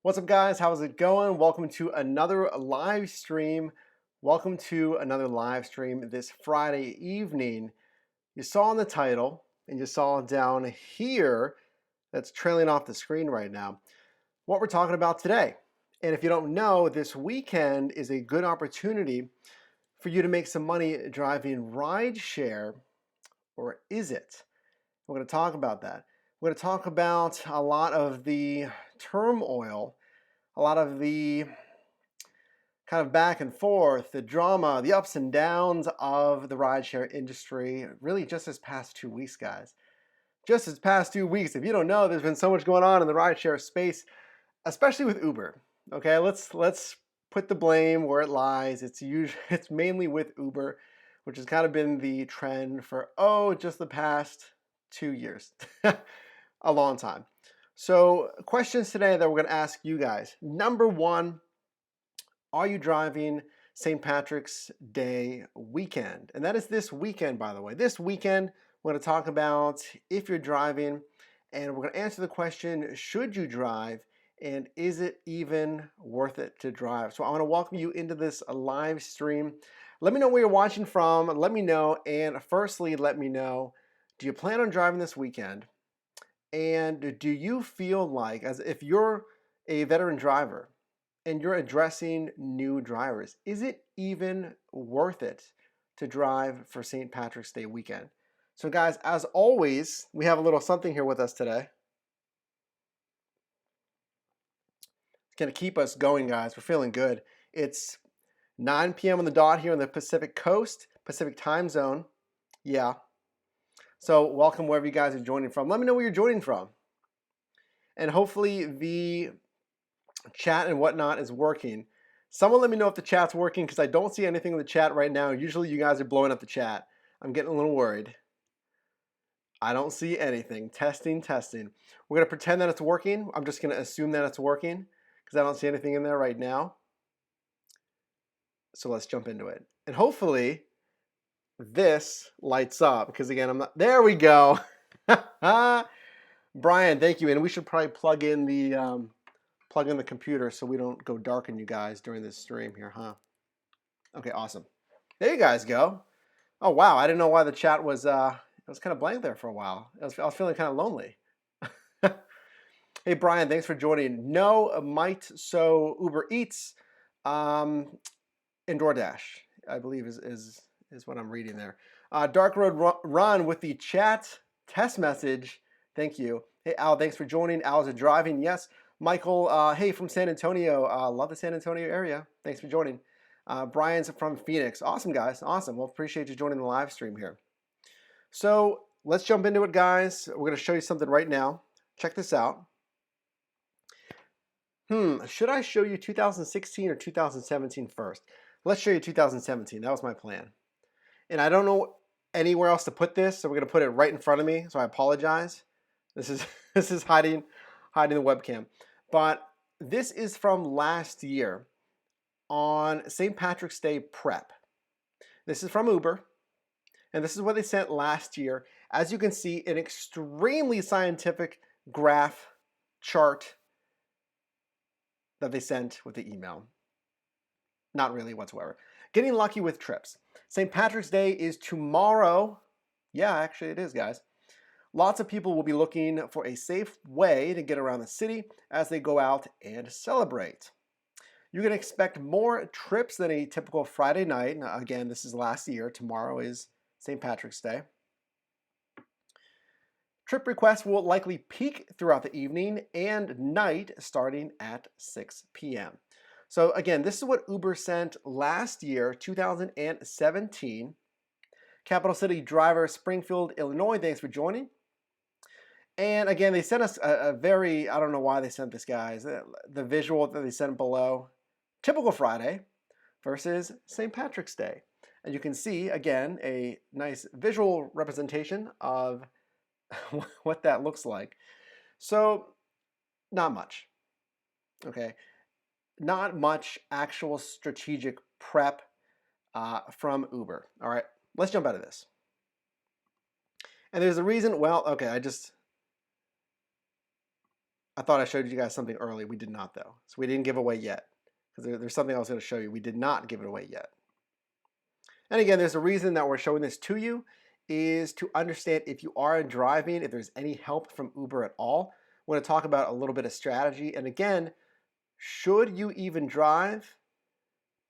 What's up, guys? How's it going? Welcome to another live stream. Welcome to another live stream this Friday evening. You saw in the title and you saw down here that's trailing off the screen right now what we're talking about today. And if you don't know, this weekend is a good opportunity for you to make some money driving rideshare, or is it? We're going to talk about that. We're going to talk about a lot of the turmoil, a lot of the kind of back and forth, the drama, the ups and downs of the rideshare industry, really just this past 2 weeks, guys. Just this past 2 weeks. If you don't know, there's been so much going on in the rideshare space, especially with Uber. Okay, let's put the blame where it lies. It's mainly with Uber, which has kind of been the trend for just the past 2 years, a long time. So, questions today that we're going to ask you guys. Number one, are you driving St. Patrick's Day weekend? And that is this weekend, by the way. This weekend, we're going to talk about if you're driving, and we're going to answer the question, should you drive, and is it even worth it to drive? So I want to welcome you into this live stream. Let me know where you're watching from. Let me know. And firstly, let me know, do you plan on driving this weekend? And do you feel like, as if you're a veteran driver, and you're addressing new drivers, is it even worth it to drive for St. Patrick's Day weekend? So guys, as always, we have a little something here with us today. It's gonna keep us going, guys. We're feeling good. It's 9 p.m. on the dot here on the Pacific Coast, Pacific time zone. Yeah. So welcome wherever you guys are joining from. Let me know where you're joining from. And hopefully the chat and whatnot is working. Someone let me know if the chat's working, because I don't see anything in the chat right now. Usually you guys are blowing up the chat. I'm getting a little worried. I don't see anything. Testing, testing. We're going to pretend that it's working. I'm just going to assume that it's working because I don't see anything in there right now. So let's jump into it. And hopefully this lights up, because again, I'm not, there we go. Brian, thank you. And we should probably plug in the computer so we don't go dark on you guys during this stream here, huh? Okay, awesome. There you guys go. Oh wow, I didn't know why the chat was it was kind of blank there for a while. I was feeling kind of lonely. Hey Brian, thanks for joining. No might so Uber Eats, and DoorDash, I believe is what I'm reading there. Dark Road Run with the chat test message. Thank you. Hey Al, thanks for joining. Al's driving. Yes. Michael, hey, from San Antonio. Love the San Antonio area. Thanks for joining. Brian's from Phoenix. Awesome, guys. Awesome. Well, appreciate you joining the live stream here. So let's jump into it, guys. We're going to show you something right now. Check this out. Should I show you 2016 or 2017 first? Let's show you 2017. That was my plan. And I don't know anywhere else to put this, so we're going to put it right in front of me. So I apologize. This is hiding the webcam. But this is from last year on St. Patrick's Day prep. This is from Uber, and this is what they sent last year. As you can see, an extremely scientific graph chart that they sent with the email. Not really whatsoever. Getting lucky with trips. St. Patrick's Day is tomorrow. Yeah, actually it is, guys. Lots of people will be looking for a safe way to get around the city as they go out and celebrate. You can expect more trips than a typical Friday night. Now, again, this is last year. Tomorrow is St. Patrick's Day. Trip requests will likely peak throughout the evening and night starting at 6 p.m. So again, this is what Uber sent last year, 2017. Capital City driver, Springfield, Illinois, thanks for joining. And again, they sent us a very, I don't know why they sent this, guys, the visual that they sent below. Typical Friday versus St. Patrick's Day. And you can see, again, a nice visual representation of what that looks like. So, not much, okay? Not much actual strategic prep from Uber. All right, let's jump out of this. And there's a reason, well, okay, I thought I showed you guys something early. We did not, though. So we didn't give away yet. Because there's something I was going to show you. We did not give it away yet. And again, there's a reason that we're showing this to you is to understand if you are driving, if there's any help from Uber at all. We're going to talk about a little bit of strategy. And again, should you even drive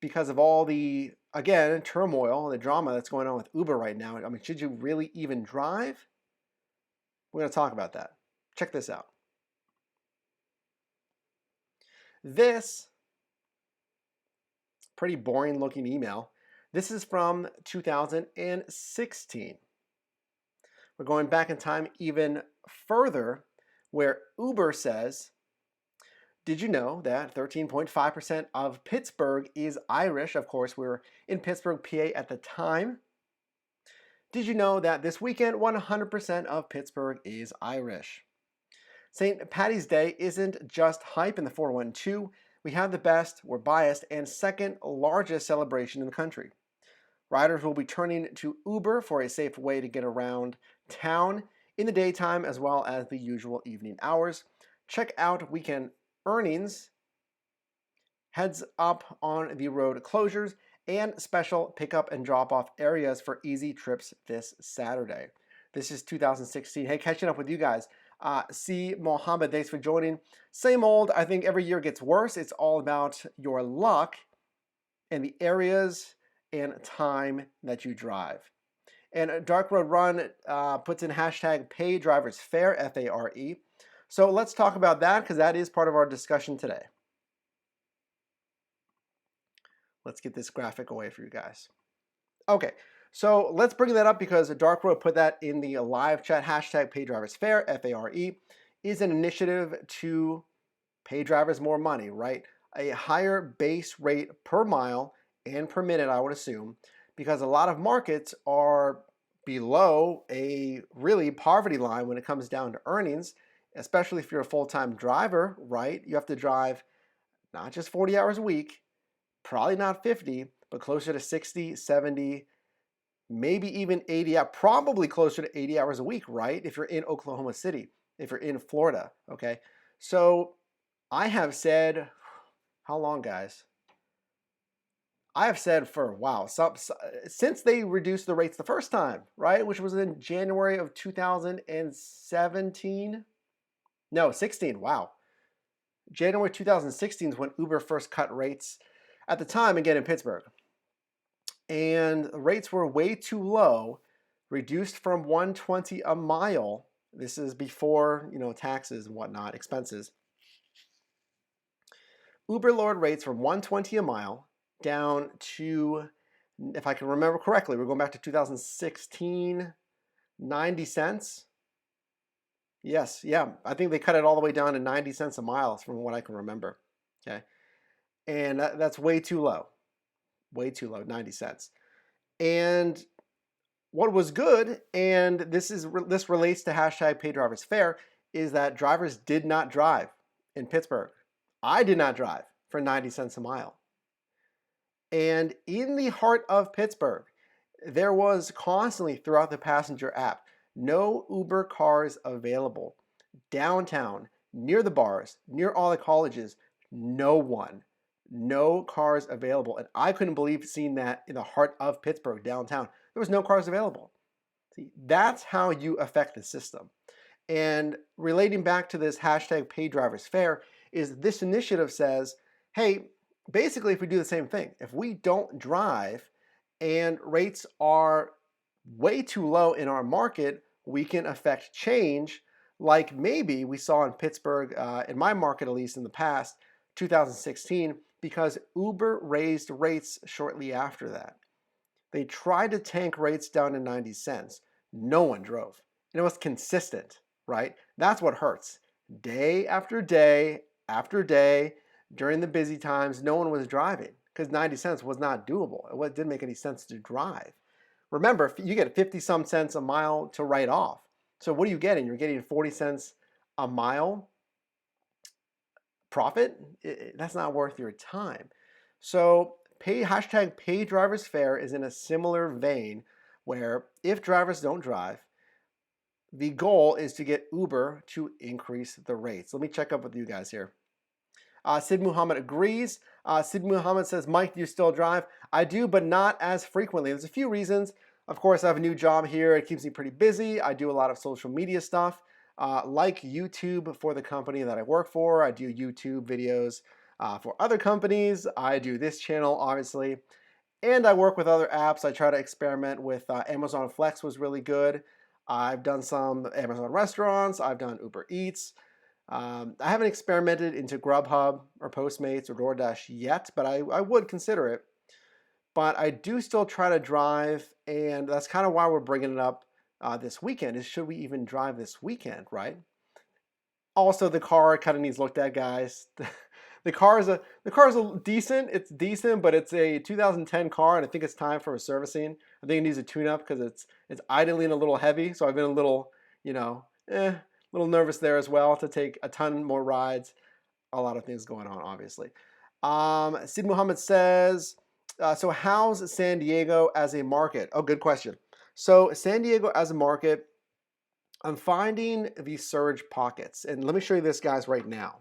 because of all the, again, turmoil, the drama that's going on with Uber right now? I mean, should you really even drive? We're going to talk about that. Check this out. This pretty boring looking email. This is from 2016. We're going back in time even further, where Uber says, did you know that 13.5% of Pittsburgh is Irish? Of course, we were in Pittsburgh, PA at the time. Did you know that this weekend 100% of Pittsburgh is Irish? St. Paddy's Day isn't just hype in the 412. We have the best, we're biased, and second largest celebration in the country. Riders will be turning to Uber for a safe way to get around town in the daytime as well as the usual evening hours. Check out weekend earnings, heads up on the road closures, and special pickup and drop-off areas for easy trips this Saturday. This is 2016. Hey, catching up with you guys. C. Mohammed, thanks for joining. Same old, I think every year gets worse. It's all about your luck and the areas and time that you drive. And Dark Road Run puts in hashtag pay drivers fare, F-A-R-E. So let's talk about that because that is part of our discussion today. Let's get this graphic away for you guys. Okay, so let's bring that up because Dark Road put that in the live chat. Hashtag pay drivers fare, F-A-R-E, is an initiative to pay drivers more money, right? A higher base rate per mile and per minute, I would assume, because a lot of markets are below a really poverty line when it comes down to earnings, especially if you're a full-time driver, right? You have to drive not just 40 hours a week, probably not 50, but closer to 60, 70, maybe even 80, probably closer to 80 hours a week, right? If you're in Oklahoma City, if you're in Florida, okay? So I have said, how long, guys? I have said for a while, since they reduced the rates the first time, right? Which was in January of 2017. No, 16, wow. January 2016 is when Uber first cut rates at the time, again in Pittsburgh. And rates were way too low, reduced from 120 a mile. This is before, taxes and whatnot, expenses. Uber lowered rates from 120 a mile down to, if I can remember correctly, we're going back to 2016, 90 cents. Yes, yeah, I think they cut it all the way down to 90 cents a mile from what I can remember, okay? And that's way too low, 90 cents. And what was good, and this relates to hashtag pay drivers fare, is that drivers did not drive in Pittsburgh. I did not drive for 90 cents a mile. And in the heart of Pittsburgh, there was constantly throughout the passenger app, no Uber cars available. Downtown, near the bars, near all the colleges, no one. No cars available. And I couldn't believe seeing that in the heart of Pittsburgh, downtown. There was no cars available. See, that's how you affect the system. And relating back to this hashtag pay drivers fare is this initiative says, hey, basically if we do the same thing, if we don't drive and rates are way too low in our market, we can affect change like maybe we saw in Pittsburgh, in my market at least in the past, 2016, because Uber raised rates shortly after that. They tried to tank rates down to 90 cents. No one drove. And it was consistent, right? That's what hurts. Day after day after day, during the busy times, no one was driving because 90 cents was not doable. It didn't make any sense to drive. Remember, you get 50 some cents a mile to write off. So what are you getting? You're getting 40 cents a mile profit. That's not worth your time. So hashtag pay drivers fare is in a similar vein where if drivers don't drive, the goal is to get Uber to increase the rates. Let me check up with you guys here. Sid Muhammad agrees. Sid Muhammad says, Mike, do you still drive? I do, but not as frequently. There's a few reasons. Of course, I have a new job here. It keeps me pretty busy. I do a lot of social media stuff, like YouTube for the company that I work for. I do YouTube videos for other companies. I do this channel, obviously. And I work with other apps. I try to experiment with Amazon Flex was really good. I've done some Amazon restaurants. I've done Uber Eats. I haven't experimented into Grubhub or Postmates or DoorDash yet, but I would consider it. But I do still try to drive, and that's kind of why we're bringing it up this weekend, is should we even drive this weekend, right? Also, the car kind of needs looked at, guys. The car is a decent. It's decent, but it's a 2010 car, and I think it's time for a servicing. I think it needs a tune-up because it's idling a little heavy. So I've been a little, a little nervous there as well to take a ton more rides. A lot of things going on, obviously. Sid Muhammad says, so how's San Diego as a market? Oh, good question. So San Diego as a market, I'm finding these surge pockets. And let me show you this, guys, right now.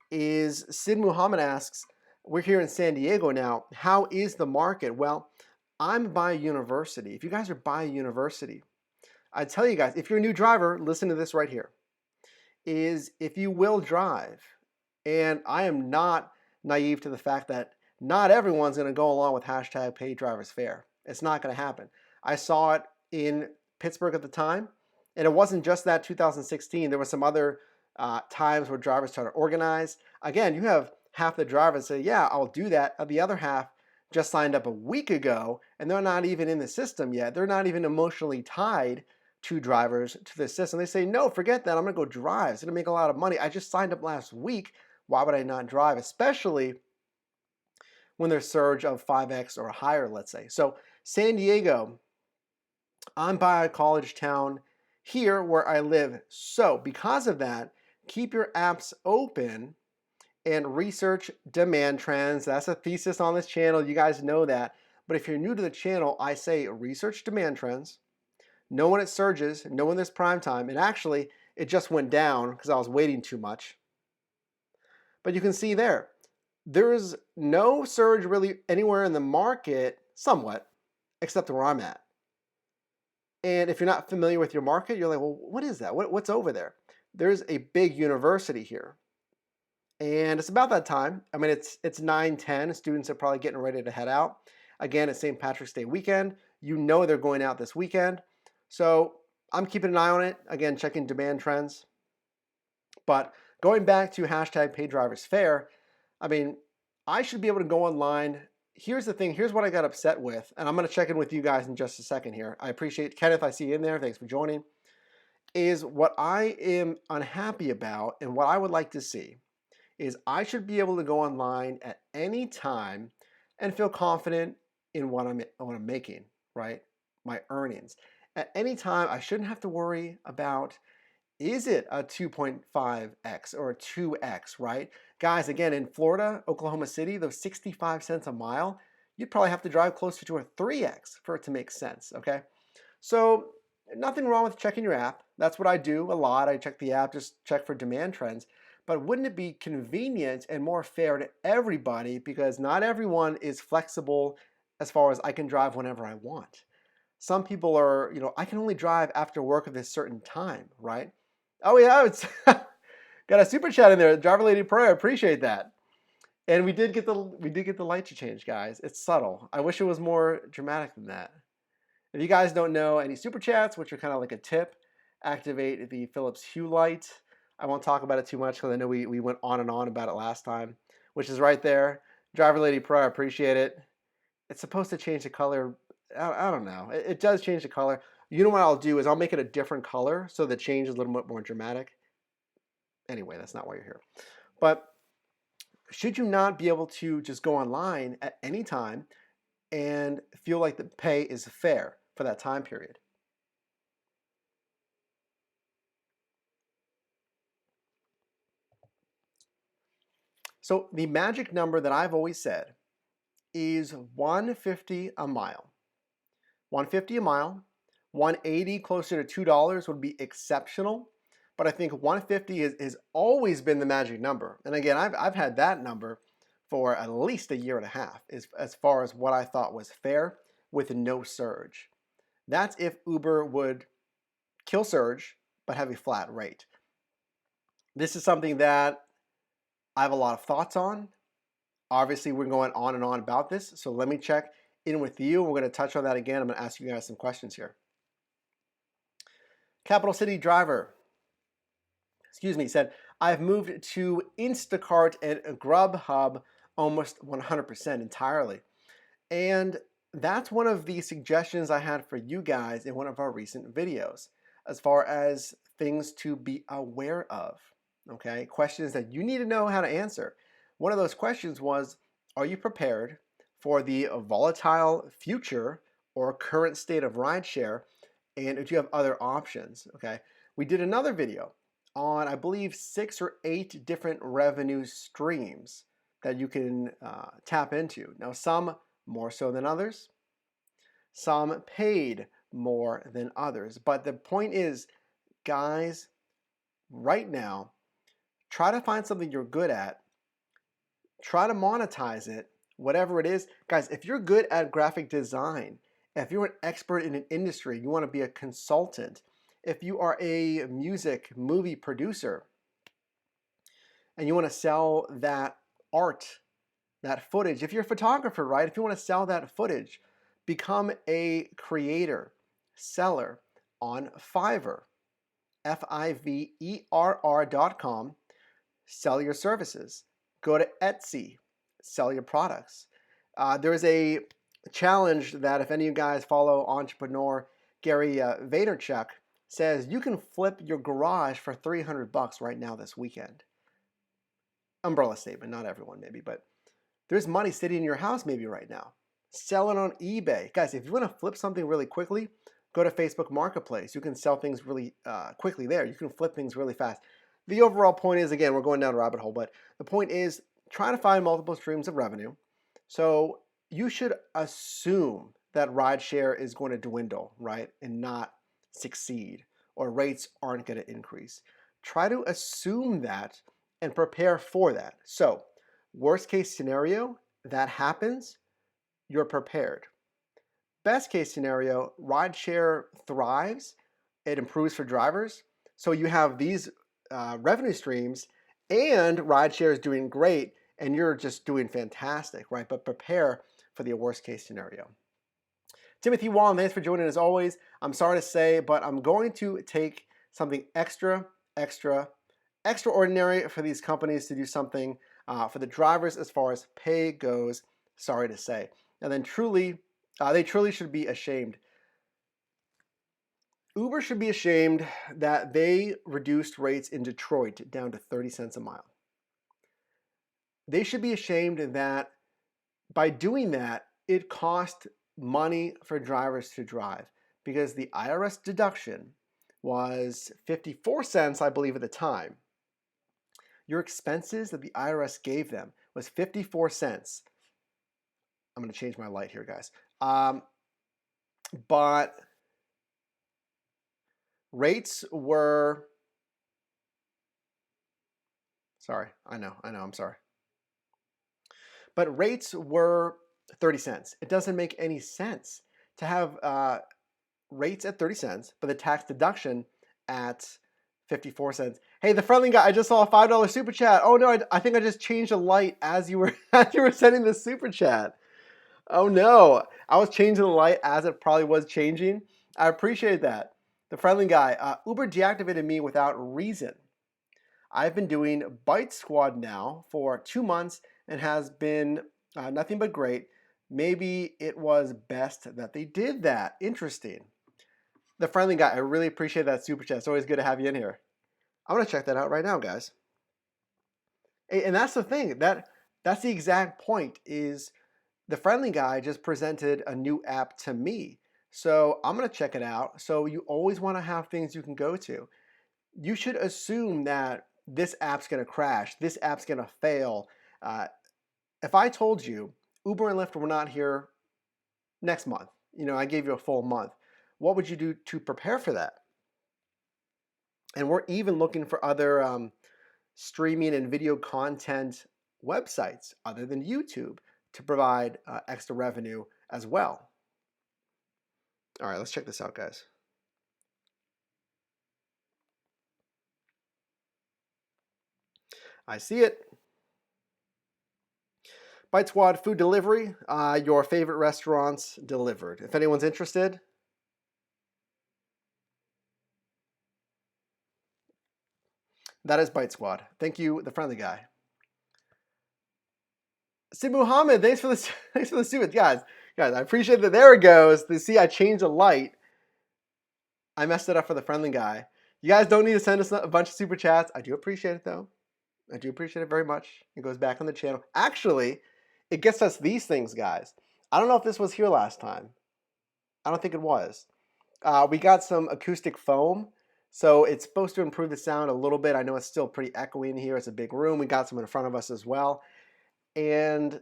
Sid Muhammad asks, we're here in San Diego now. How is the market? Well, I'm by university. If you guys are by university, I tell you guys, if you're a new driver, listen to this right here. If you will drive, and I am not naive to the fact that not everyone's going to go along with hashtag pay drivers fair. It's not going to happen. I saw it in Pittsburgh at the time, and it wasn't just that 2016. There were some other times where drivers try to organize. Again, you have half the drivers say, yeah, I'll do that. The other half just signed up a week ago, and they're not even in the system yet. They're not even emotionally tied to drivers to the system. They say, no, forget that. I'm going to go drive. It's going to make a lot of money. I just signed up last week. Why would I not drive? Especially when there's surge of 5x or higher, let's say. So San Diego, I'm by a college town here where I live. So because of that, keep your apps open and research demand trends. That's a thesis on this channel. You guys know that. But if you're new to the channel, I say research demand trends. Know when it surges, know when there's prime time. And actually, it just went down because I was waiting too much. But you can see there's no surge really anywhere in the market, somewhat, except where I'm at. And if you're not familiar with your market, you're like, well, what is that? What's over there? There's a big university here. And it's about that time. I mean, it's 9:10. Students are probably getting ready to head out. Again, it's St. Patrick's Day weekend. You know they're going out this weekend. So I'm keeping an eye on it. Again, checking demand trends. But going back to hashtag pay drivers fair, I mean, I should be able to go online. Here's the thing. Here's what I got upset with. And I'm going to check in with you guys in just a second here. I appreciate Kenneth. I see you in there. Thanks for joining. Is what I am unhappy about and what I would like to see is I should be able to go online at any time and feel confident in what I'm making, right? My earnings. At any time, I shouldn't have to worry about, is it a 2.5x or a 2x, right? Guys, again, in Florida, Oklahoma City, those 65 cents a mile, you'd probably have to drive closer to a 3x for it to make sense, okay? So nothing wrong with checking your app. That's what I do a lot. I check the app, just check for demand trends. But wouldn't it be convenient and more fair to everybody, because not everyone is flexible as far as I can drive whenever I want. Some people are, I can only drive after work at this certain time, right? Oh yeah, it's got a super chat in there, Driver Lady Prayer. Appreciate that. And we did get the light to change, guys. It's subtle. I wish it was more dramatic than that. If you guys don't know any super chats, which are kind of like a tip, activate the Philips Hue light. I won't talk about it too much because I know we went on and on about it last time, which is right there. Driver Lady Pro, I appreciate it. It's supposed to change the color. I don't know. It does change the color. You know what I'll do is I'll make it a different color so the change is a little bit more dramatic. Anyway, that's not why you're here. But should you not be able to just go online at any time and feel like the pay is fair for that time period? So the magic number that I've always said is 150 a mile. 150 a mile, 180 closer to $2 would be exceptional, but I think 150 has always been the magic number. And again, I've had that number for at least a year and a half as far as what I thought was fair with no surge. That's if Uber would kill surge but have a flat rate. This is something that I have a lot of thoughts on. Obviously, we're going on and on about this, so let me check in with you. We're going to touch on that again. I'm going to ask you guys some questions here. Capital City Driver, said, I've moved to Instacart and Grubhub almost 100% entirely. And that's one of the suggestions I had for you guys in one of our recent videos, as far as things to be aware of, okay? Questions that you need to know how to answer. One of those questions was, are you prepared for the volatile future or current state of rideshare? And if you have other options, okay? We did another video on, I believe, 6 or 8 different revenue streams that you can tap into. Now, some more so than others, some paid more than others. But the point is, guys, right now, try to find something you're good at, try to monetize it, whatever it is. Guys, if you're good at graphic design, if you're an expert in an industry, you want to be a consultant, if you are a music movie producer and you want to sell that art, that footage, if you're a photographer, right? If you want to sell that footage, become a creator, seller on Fiverr, Fiverr.com, sell your services. Go to Etsy, sell your products. There is a challenge that if any of you guys follow entrepreneur Gary Vaynerchuk, says you can flip your garage for $300 right now this weekend. Umbrella statement, not everyone maybe, but there's money sitting in your house maybe right now. Sell it on eBay. Guys, if you want to flip something really quickly, go to Facebook Marketplace. You can sell things really quickly there. You can flip things really fast. The overall point is, again, we're going down a rabbit hole, but the point is try to find multiple streams of revenue. So you should assume that rideshare is going to dwindle, right, and not succeed, or rates aren't going to increase. Try to assume that and prepare for that. So worst case scenario, that happens, you're prepared. Best case scenario, rideshare thrives, it improves for drivers. So you have these revenue streams and rideshare is doing great and you're just doing fantastic, right? But prepare for the worst case scenario. Timothy Wall, thanks for joining as always. I'm sorry to say, but I'm going to take something extraordinary for these companies to do something for the drivers as far as pay goes. Sorry to say. And then they truly should be ashamed. Uber should be ashamed that they reduced rates in Detroit down to 30 cents a mile. They should be ashamed that by doing that, it cost money for drivers to drive because the IRS deduction was 54 cents, I believe, at the time. Your expenses that the IRS gave them was 54 cents. I'm going to change my light here, guys. But rates were, sorry, I know, I'm sorry. But rates were 30 cents. It doesn't make any sense to have rates at 30 cents, but the tax deduction at 54 cents. Hey, the friendly guy, I just saw a $5 super chat. Oh no, I think I just changed the light as you were sending the super chat. Oh no, I was changing the light as it probably was changing. I appreciate that. The friendly guy, Uber deactivated me without reason. I've been doing Bite Squad now for 2 months and has been nothing but great. Maybe it was best that they did that. Interesting. The friendly guy, I really appreciate that super chat. It's always good to have you in here. I'm going to check that out right now, guys. And that's the thing. That's the exact point is the friendly guy just presented a new app to me. So I'm going to check it out. So you always want to have things you can go to. You should assume that this app's going to crash. This app's going to fail. If I told you Uber and Lyft were not here next month, I gave you a full month, what would you do to prepare for that? And we're even looking for other streaming and video content websites other than YouTube to provide extra revenue as well. All right, let's check this out, guys. I see it. Bite Squad food delivery, your favorite restaurants delivered. If anyone's interested, that is Bite Squad. Thank you, the friendly guy. Sid Muhammad, thanks for the super guys. Guys, I appreciate that. There it goes. You see, I changed the light. I messed it up for the friendly guy. You guys don't need to send us a bunch of super chats. I do appreciate it though. I do appreciate it very much. It goes back on the channel. Actually, it gets us these things, guys. I don't know if this was here last time. I don't think it was. We got some acoustic foam. So it's supposed to improve the sound a little bit. I know it's still pretty echoey in here. It's a big room. We got some in front of us as well. And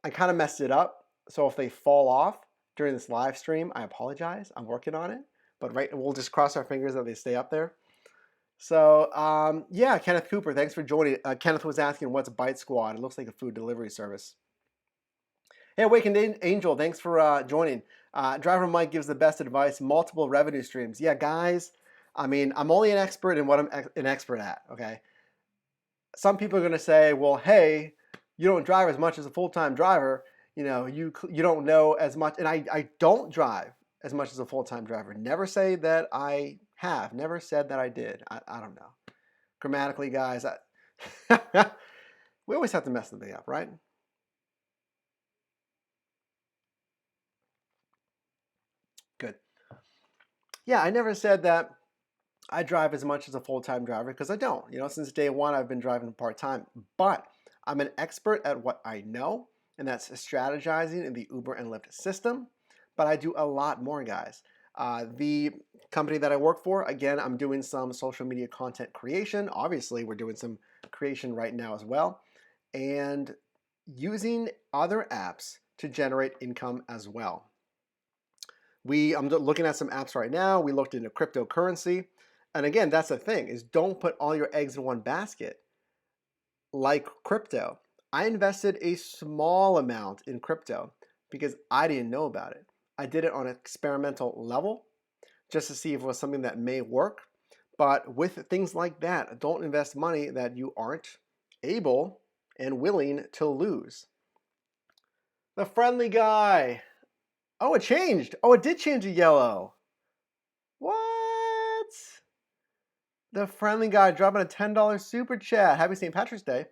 I kind of messed it up. So if they fall off during this live stream, I apologize. I'm working on it. But we'll just cross our fingers that they stay up there. So yeah, Kenneth Cooper, thanks for joining. Kenneth was asking, what's Bite Squad? It looks like a food delivery service. Hey, Awakened Angel, thanks for joining. Driver Mike gives the best advice, multiple revenue streams. Yeah, guys, I mean, I'm only an expert in what I'm an expert at, okay? Some people are going to say, well, hey, you don't drive as much as a full-time driver. You know, you don't know as much. And I don't drive as much as a full-time driver. Never say that I have. Never said that I did. I don't know. Grammatically, guys, we always have to mess something up, right? Good. Yeah, I never said that I drive as much as a full-time driver because I don't. You know, since day one, I've been driving part-time. But I'm an expert at what I know, and that's strategizing in the Uber and Lyft system. But I do a lot more, guys. The company that I work for, again, I'm doing some social media content creation. Obviously, we're doing some creation right now as well. And using other apps to generate income as well. I'm looking at some apps right now. We looked into cryptocurrency. And again, that's the thing, is don't put all your eggs in one basket like crypto. I invested a small amount in crypto because I didn't know about it. I did it on an experimental level just to see if it was something that may work. But with things like that, don't invest money that you aren't able and willing to lose. The friendly guy. Oh, it changed. Oh, it did change to yellow. What? The friendly guy dropping a $10 super chat. Happy St. Patrick's Day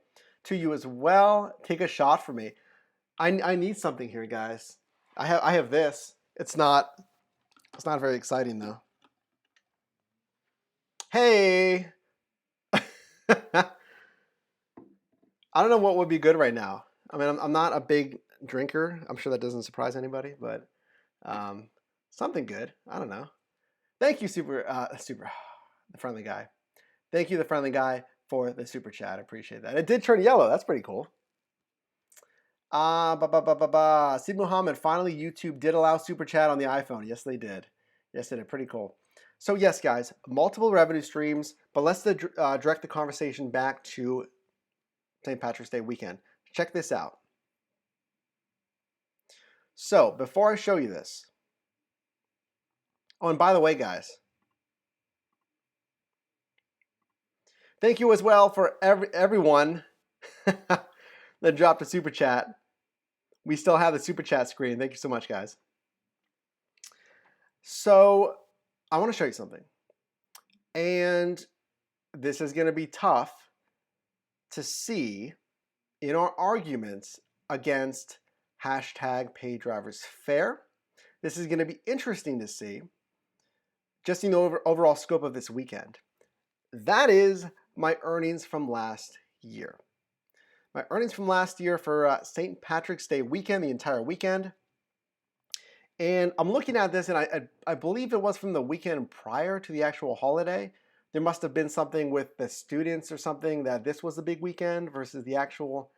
to you as well. Take a shot for me. I need something here, guys. I have this. It's not very exciting though. Hey. I don't know what would be good right now. I mean, I'm not a big drinker. I'm sure that doesn't surprise anybody, but something good. I don't know. Thank you, the friendly guy. Thank you, the friendly guy, for the super chat. I appreciate that. It did turn yellow. That's pretty cool. Sid Muhammad, finally YouTube did allow super chat on the iPhone. Yes, they did. Yes, they did. Pretty cool. So yes, guys, multiple revenue streams, but let's direct the conversation back to St. Patrick's Day weekend. Check this out. So before I show you this, oh, and by the way, guys, thank you as well for everyone that dropped a super chat. We still have the super chat screen. Thank you so much, guys. So I want to show you something. And this is going to be tough to see in our arguments against hashtag pay drivers fair. This is going to be interesting to see just in the overall scope of this weekend. That is my earnings from last year. My earnings from last year for St. Patrick's Day weekend, the entire weekend. And I'm looking at this, and I believe it was from the weekend prior to the actual holiday. There must have been something with the students or something that this was a big weekend versus the actual,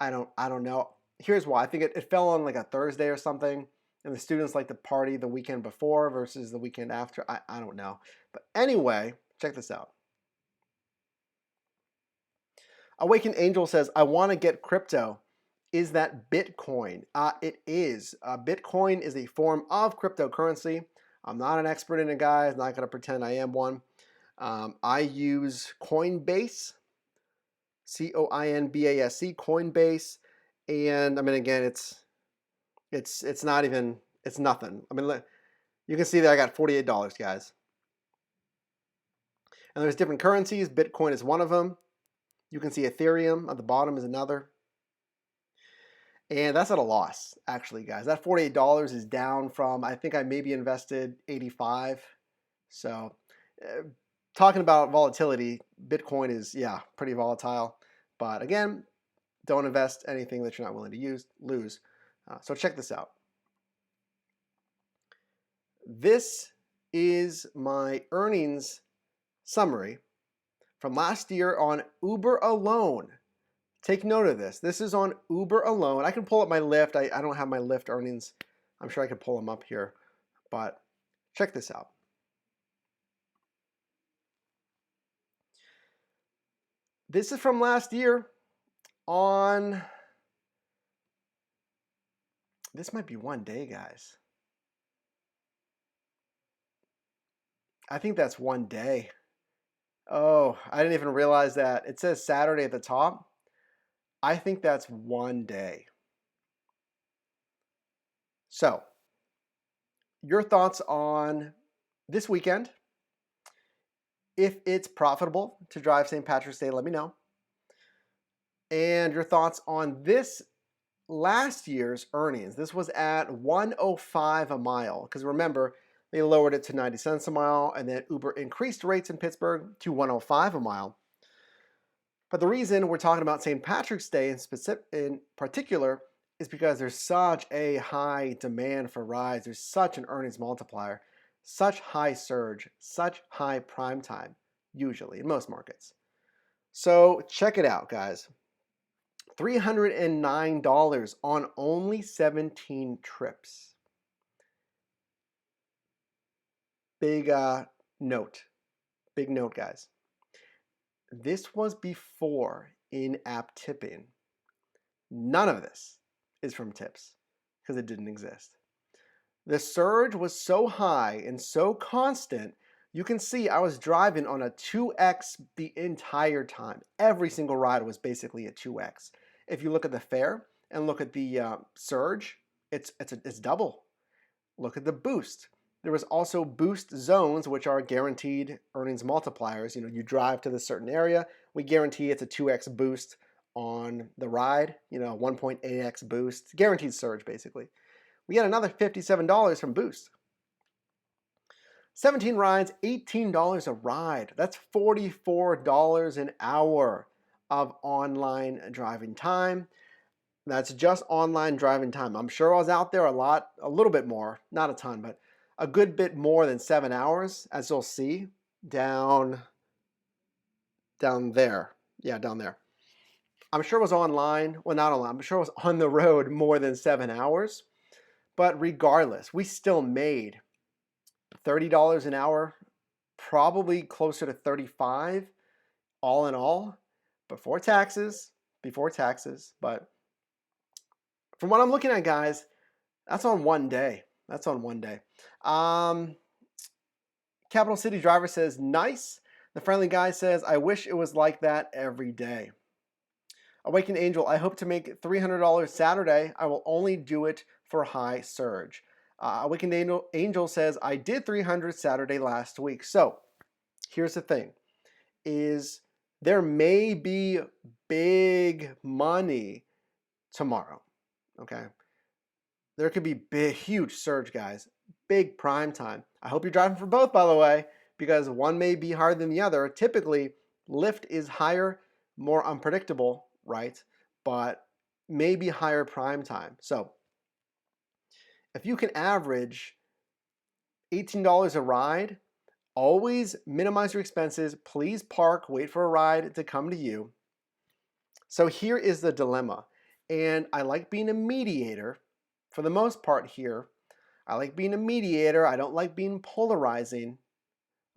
I don't know. Here's why. I think it fell on like a Thursday or something. and the students like to party the weekend before versus the weekend after. I don't know. But anyway, check this out. Awakened Angel says, I want to get crypto. Is that Bitcoin? It is. Bitcoin is a form of cryptocurrency. I'm not an expert in it, guys. Not going to pretend I am one. I use Coinbase, Coinbase, Coinbase, and I mean, again, it's not even, it's nothing. I mean, you can see that I got $48, guys. And there's different currencies. Bitcoin is one of them. You can see Ethereum at the bottom is another. And that's at a loss, actually, guys. That $48 is down from, I think I maybe invested 85. So talking about volatility, Bitcoin is, yeah, pretty volatile. But again, don't invest anything that you're not willing to lose. So check this out. This is my earnings summary from last year on Uber alone. Take note of this. This is on Uber alone. I can pull up my Lyft. I don't have my Lyft earnings. I'm sure I could pull them up here. But check this out. This is from last year on, this might be one day, guys. I think that's one day. Oh, I didn't even realize that. It says Saturday at the top. I think that's one day. So, your thoughts on this weekend? If it's profitable to drive St. Patrick's Day, let me know. And your thoughts on this last year's earnings. This was at 105 a mile. Because remember, they lowered it to 90 cents a mile, and then Uber increased rates in Pittsburgh to 105 a mile. But the reason we're talking about St. Patrick's Day in particular is because there's such a high demand for rides. There's such an earnings multiplier, such high surge, such high prime time, usually in most markets. So check it out, guys. $309 on only 17 trips. Big note, guys. This was before in-app tipping. None of this is from tips because it didn't exist. The surge was so high and so constant, you can see I was driving on a 2x the entire time. Every single ride was basically a 2x. If you look at the fare and look at the surge, it's double. Look at the boost. There was also boost zones, which are guaranteed earnings multipliers. You know, you drive to the certain area, we guarantee it's a 2x boost on the ride, 1.8x boost, guaranteed surge basically. We got another $57 from Boost. 17 rides, $18 a ride. That's $44 an hour of online driving time. That's just online driving time. I'm sure I was out there a little bit more, not a ton, but a good bit more than 7 hours, as you'll see down there. Yeah, down there. I'm sure it was online. Well, not online. I'm sure it was on the road more than 7 hours. But regardless, we still made $30 an hour, probably closer to 35 all in all, before taxes. But from what I'm looking at, guys, that's on one day. Capital City Driver says, nice. The Friendly Guy says, I wish it was like that every day. Awakened Angel, I hope to make $300 Saturday. I will only do it for high surge. Awakened Angel says, I did 300 Saturday last week. So here's the thing, is there may be big money tomorrow, okay? There could be big, huge surge, guys. Big prime time. I hope you're driving for both, by the way, because one may be higher than the other. Typically, Lyft is higher, more unpredictable, right? But maybe higher prime time. So if you can average $18 a ride, always minimize your expenses. Please park, wait for a ride to come to you. So here is the dilemma. And I like being a mediator for the most part here. I like being a mediator. I don't like being polarizing.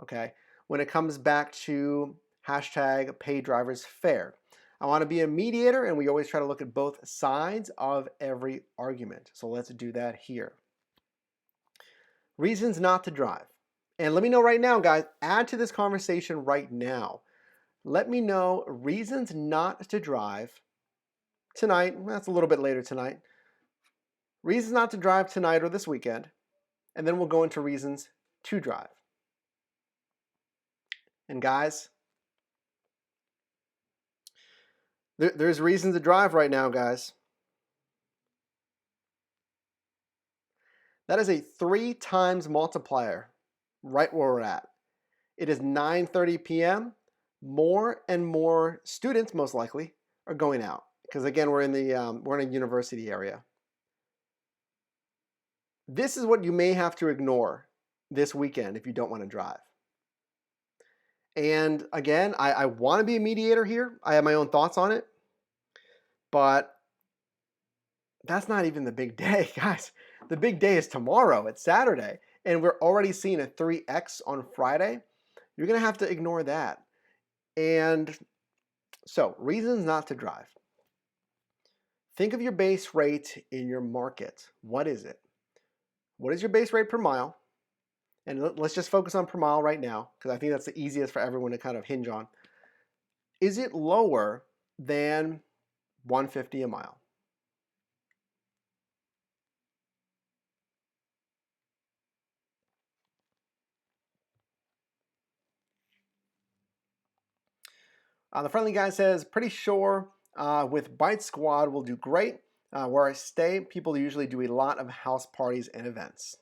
Okay. When it comes back to hashtag pay drivers fair, I want to be a mediator, and we always try to look at both sides of every argument. So let's do that here. Reasons not to drive. And let me know right now, guys, add to this conversation right now. Let me know reasons not to drive tonight. That's a little bit later tonight. Reasons not to drive tonight or this weekend. And then we'll go into reasons to drive. And guys, there's reasons to drive right now, guys. That is a 3 times multiplier right where we're at. It is 9:30 p.m. More and more students, most likely, are going out because again, we're in a university area. This is what you may have to ignore this weekend if you don't want to drive. And again, I want to be a mediator here. I have my own thoughts on it, but that's not even the big day, guys. The big day is tomorrow. It's Saturday, and we're already seeing a 3x on Friday. You're going to have to ignore that. And so, reasons not to drive. Think of your base rate in your market. What is it? What is your base rate per mile? And let's just focus on per mile right now, because I think that's the easiest for everyone to kind of hinge on. Is it lower than 150 a mile? The friendly guy says, pretty sure with Bite Squad will do great. Where I stay, people usually do a lot of house parties and events.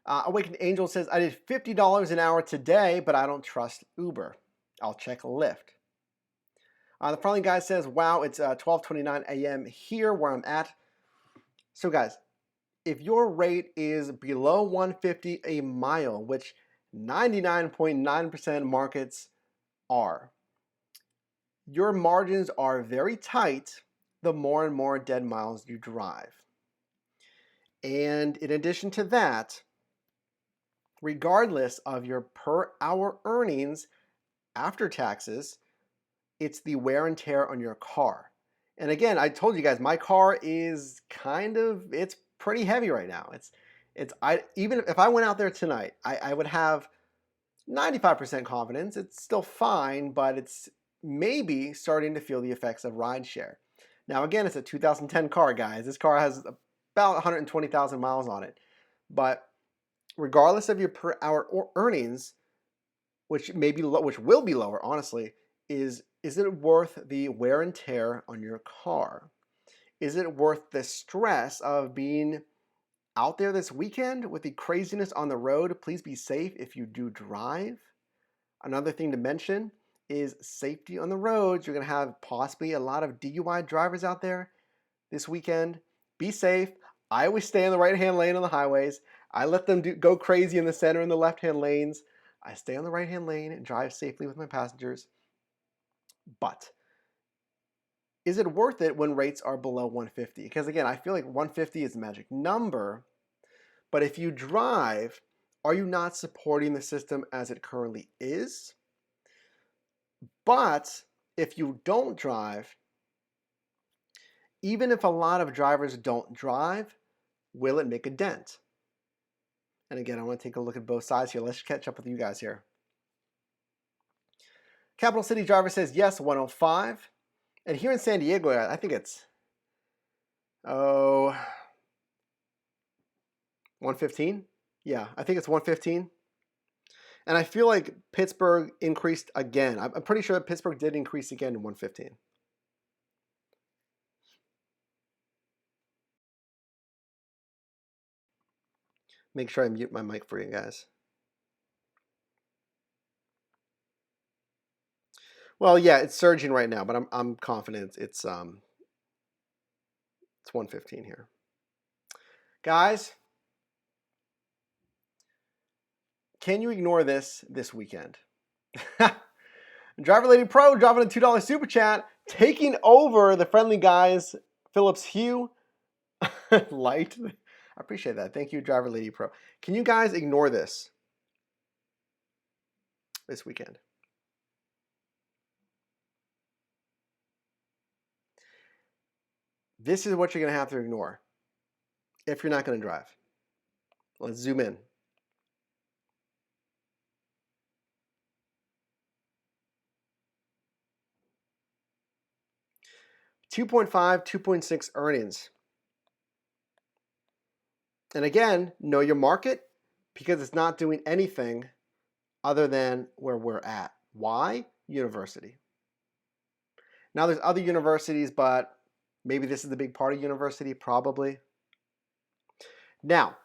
Awakened Angel says, I did $50 an hour today, but I don't trust Uber. I'll check Lyft. The friendly guy says, wow, it's 12:29 a.m. here where I'm at. So guys, if your rate is below 150 a mile, which 99.9% markets are, your margins are very tight the more and more dead miles you drive. And in addition to that, regardless of your per hour earnings after taxes, it's the wear and tear on your car. And again, I told you guys, my car is it's pretty heavy right now. Even if I went out there tonight, I would have 95% confidence. It's still fine, but it's maybe starting to feel the effects of rideshare. Now, again, it's a 2010 car, guys. This car has about 120,000 miles on it. But regardless of your per hour earnings, which will be lower, honestly, is it worth the wear and tear on your car? Is it worth the stress of being out there this weekend with the craziness on the road? Please be safe if you do drive. Another thing to mention is safety on the roads. You're going to have possibly a lot of DUI drivers out there this weekend. Be safe. I always stay in the right-hand lane on the highways. I let them go crazy in the center and the left-hand lanes. I stay on the right-hand lane and drive safely with my passengers. But is it worth it when rates are below 150? Because again, I feel like 150 is the magic number. But if you drive, are you not supporting the system as it currently is? But if you don't drive, even if a lot of drivers don't drive, will it make a dent? And again, I want to take a look at both sides here. Let's catch up with you guys here. Capital City Driver says yes, 105. And here in San Diego, I think it's 115. Yeah, I think it's 115. And I feel like Pittsburgh increased again. I'm pretty sure that Pittsburgh did increase again to 115. Make sure I mute my mic for you guys. Well, yeah, it's surging right now, but I'm confident it's 115 here. Guys, can you ignore this weekend? Driver Lady Pro dropping a $2 super chat, taking over the friendly guys. Phillips Hue, Light. I appreciate that. Thank you, Driver Lady Pro. Can you guys ignore this weekend? This is what you're going to have to ignore if you're not going to drive. Let's zoom in. 2.5, 2.6 earnings. And again, know your market because it's not doing anything other than where we're at. Why? University. Now there's other universities, but maybe this is the big part of university, probably. Now,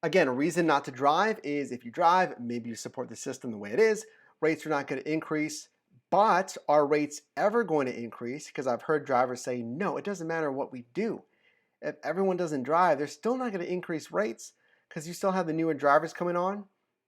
again, a reason not to drive is if you drive, maybe you support the system the way it is, rates are not going to increase. But are rates ever going to increase? Because I've heard drivers say, no, it doesn't matter what we do. If everyone doesn't drive, they're still not going to increase rates because you still have the newer drivers coming on,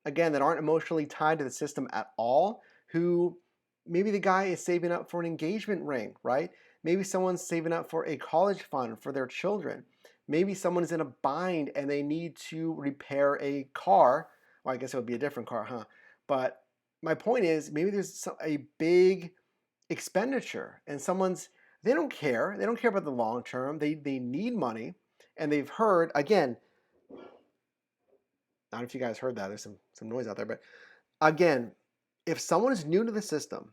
again, that aren't emotionally tied to the system at all, who maybe the guy is saving up for an engagement ring, right? Maybe someone's saving up for a college fund for their children. Maybe someone's in a bind and they need to repair a car. Well, I guess it would be a different car, huh? But my point is maybe there's a big expenditure and they don't care about the long term. They need money, and they've heard, again, I don't know if you guys heard that, there's some noise out there, but again, if someone is new to the system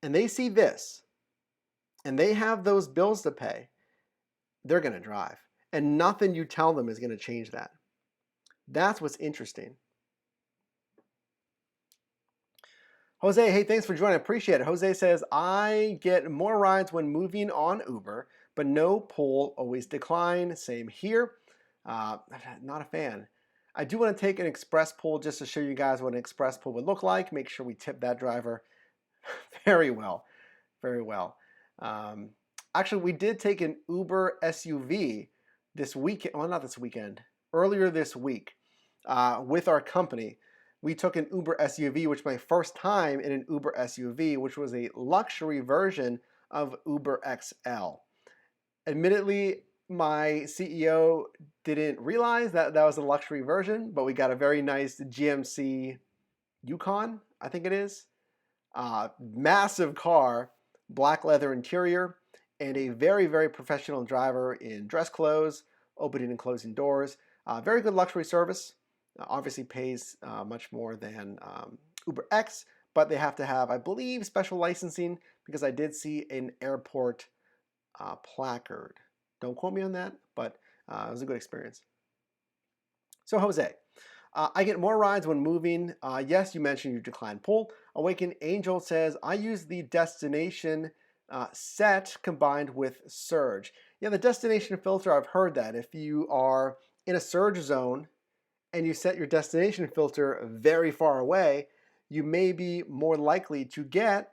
and they see this and they have those bills to pay, they're going to drive, and nothing you tell them is going to change that. That's what's interesting. Jose, hey, thanks for joining. I appreciate it. Jose says, I get more rides when moving on Uber, but no pull, always decline. Same here. Not a fan. I do want to take an express pull just to show you guys what an express pull would look like. Make sure we tip that driver very well. Very well. Actually, we did take an Uber SUV this weekend. Well, not this weekend. Earlier this week with our company. We took an Uber SUV, which was my first time in an Uber SUV, which was a luxury version of Uber XL. Admittedly, my CEO didn't realize that that was a luxury version, but we got a very nice GMC Yukon, I think it is. Massive car, black leather interior, and a very, very professional driver in dress clothes, opening and closing doors. Very good luxury service. Obviously pays much more than Uber X, but they have to have, I believe, special licensing because I did see an airport placard. Don't quote me on that, but it was a good experience. So Jose, I get more rides when moving. Yes, you mentioned you decline pull. Awakened Angel says, I use the destination set combined with surge. Yeah, the destination filter, I've heard that. If you are in a surge zone, and you set your destination filter very far away, you may be more likely to get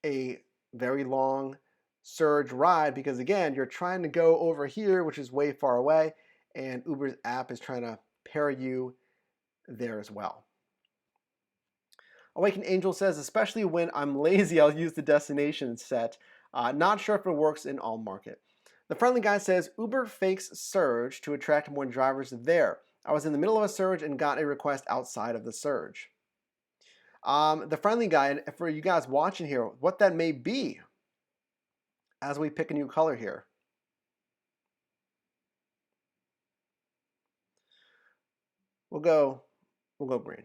a very long surge ride because again, you're trying to go over here, which is way far away, and Uber's app is trying to pair you there as well. Awakened Angel says, especially when I'm lazy, I'll use the destination set. Not sure if it works in all market. The friendly guy says, Uber fakes surge to attract more drivers there. I was in the middle of a surge and got a request outside of the surge. The friendly guy, and for you guys watching here, what that may be as we pick a new color here. We'll go green.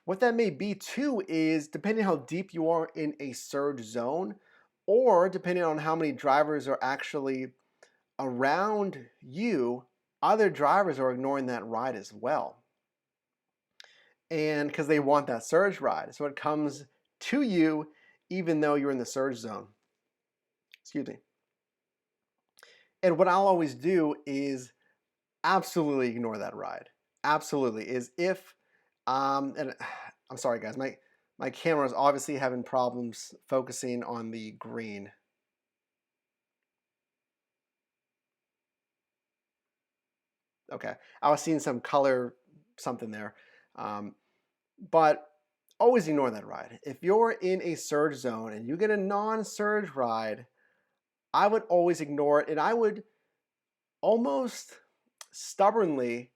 What that may be too is depending how deep you are in a surge zone, or depending on how many drivers are actually around you, other drivers are ignoring that ride as well. And because they want that surge ride. So it comes to you even though you're in the surge zone. Excuse me. And what I'll always do is absolutely ignore that ride. Absolutely. Is if, and I'm sorry guys, my camera is obviously having problems focusing on the green. Okay, I was seeing some color something there. but always ignore that ride. If you're in a surge zone and you get a non-surge ride, I would always ignore it, and I would almost stubbornly,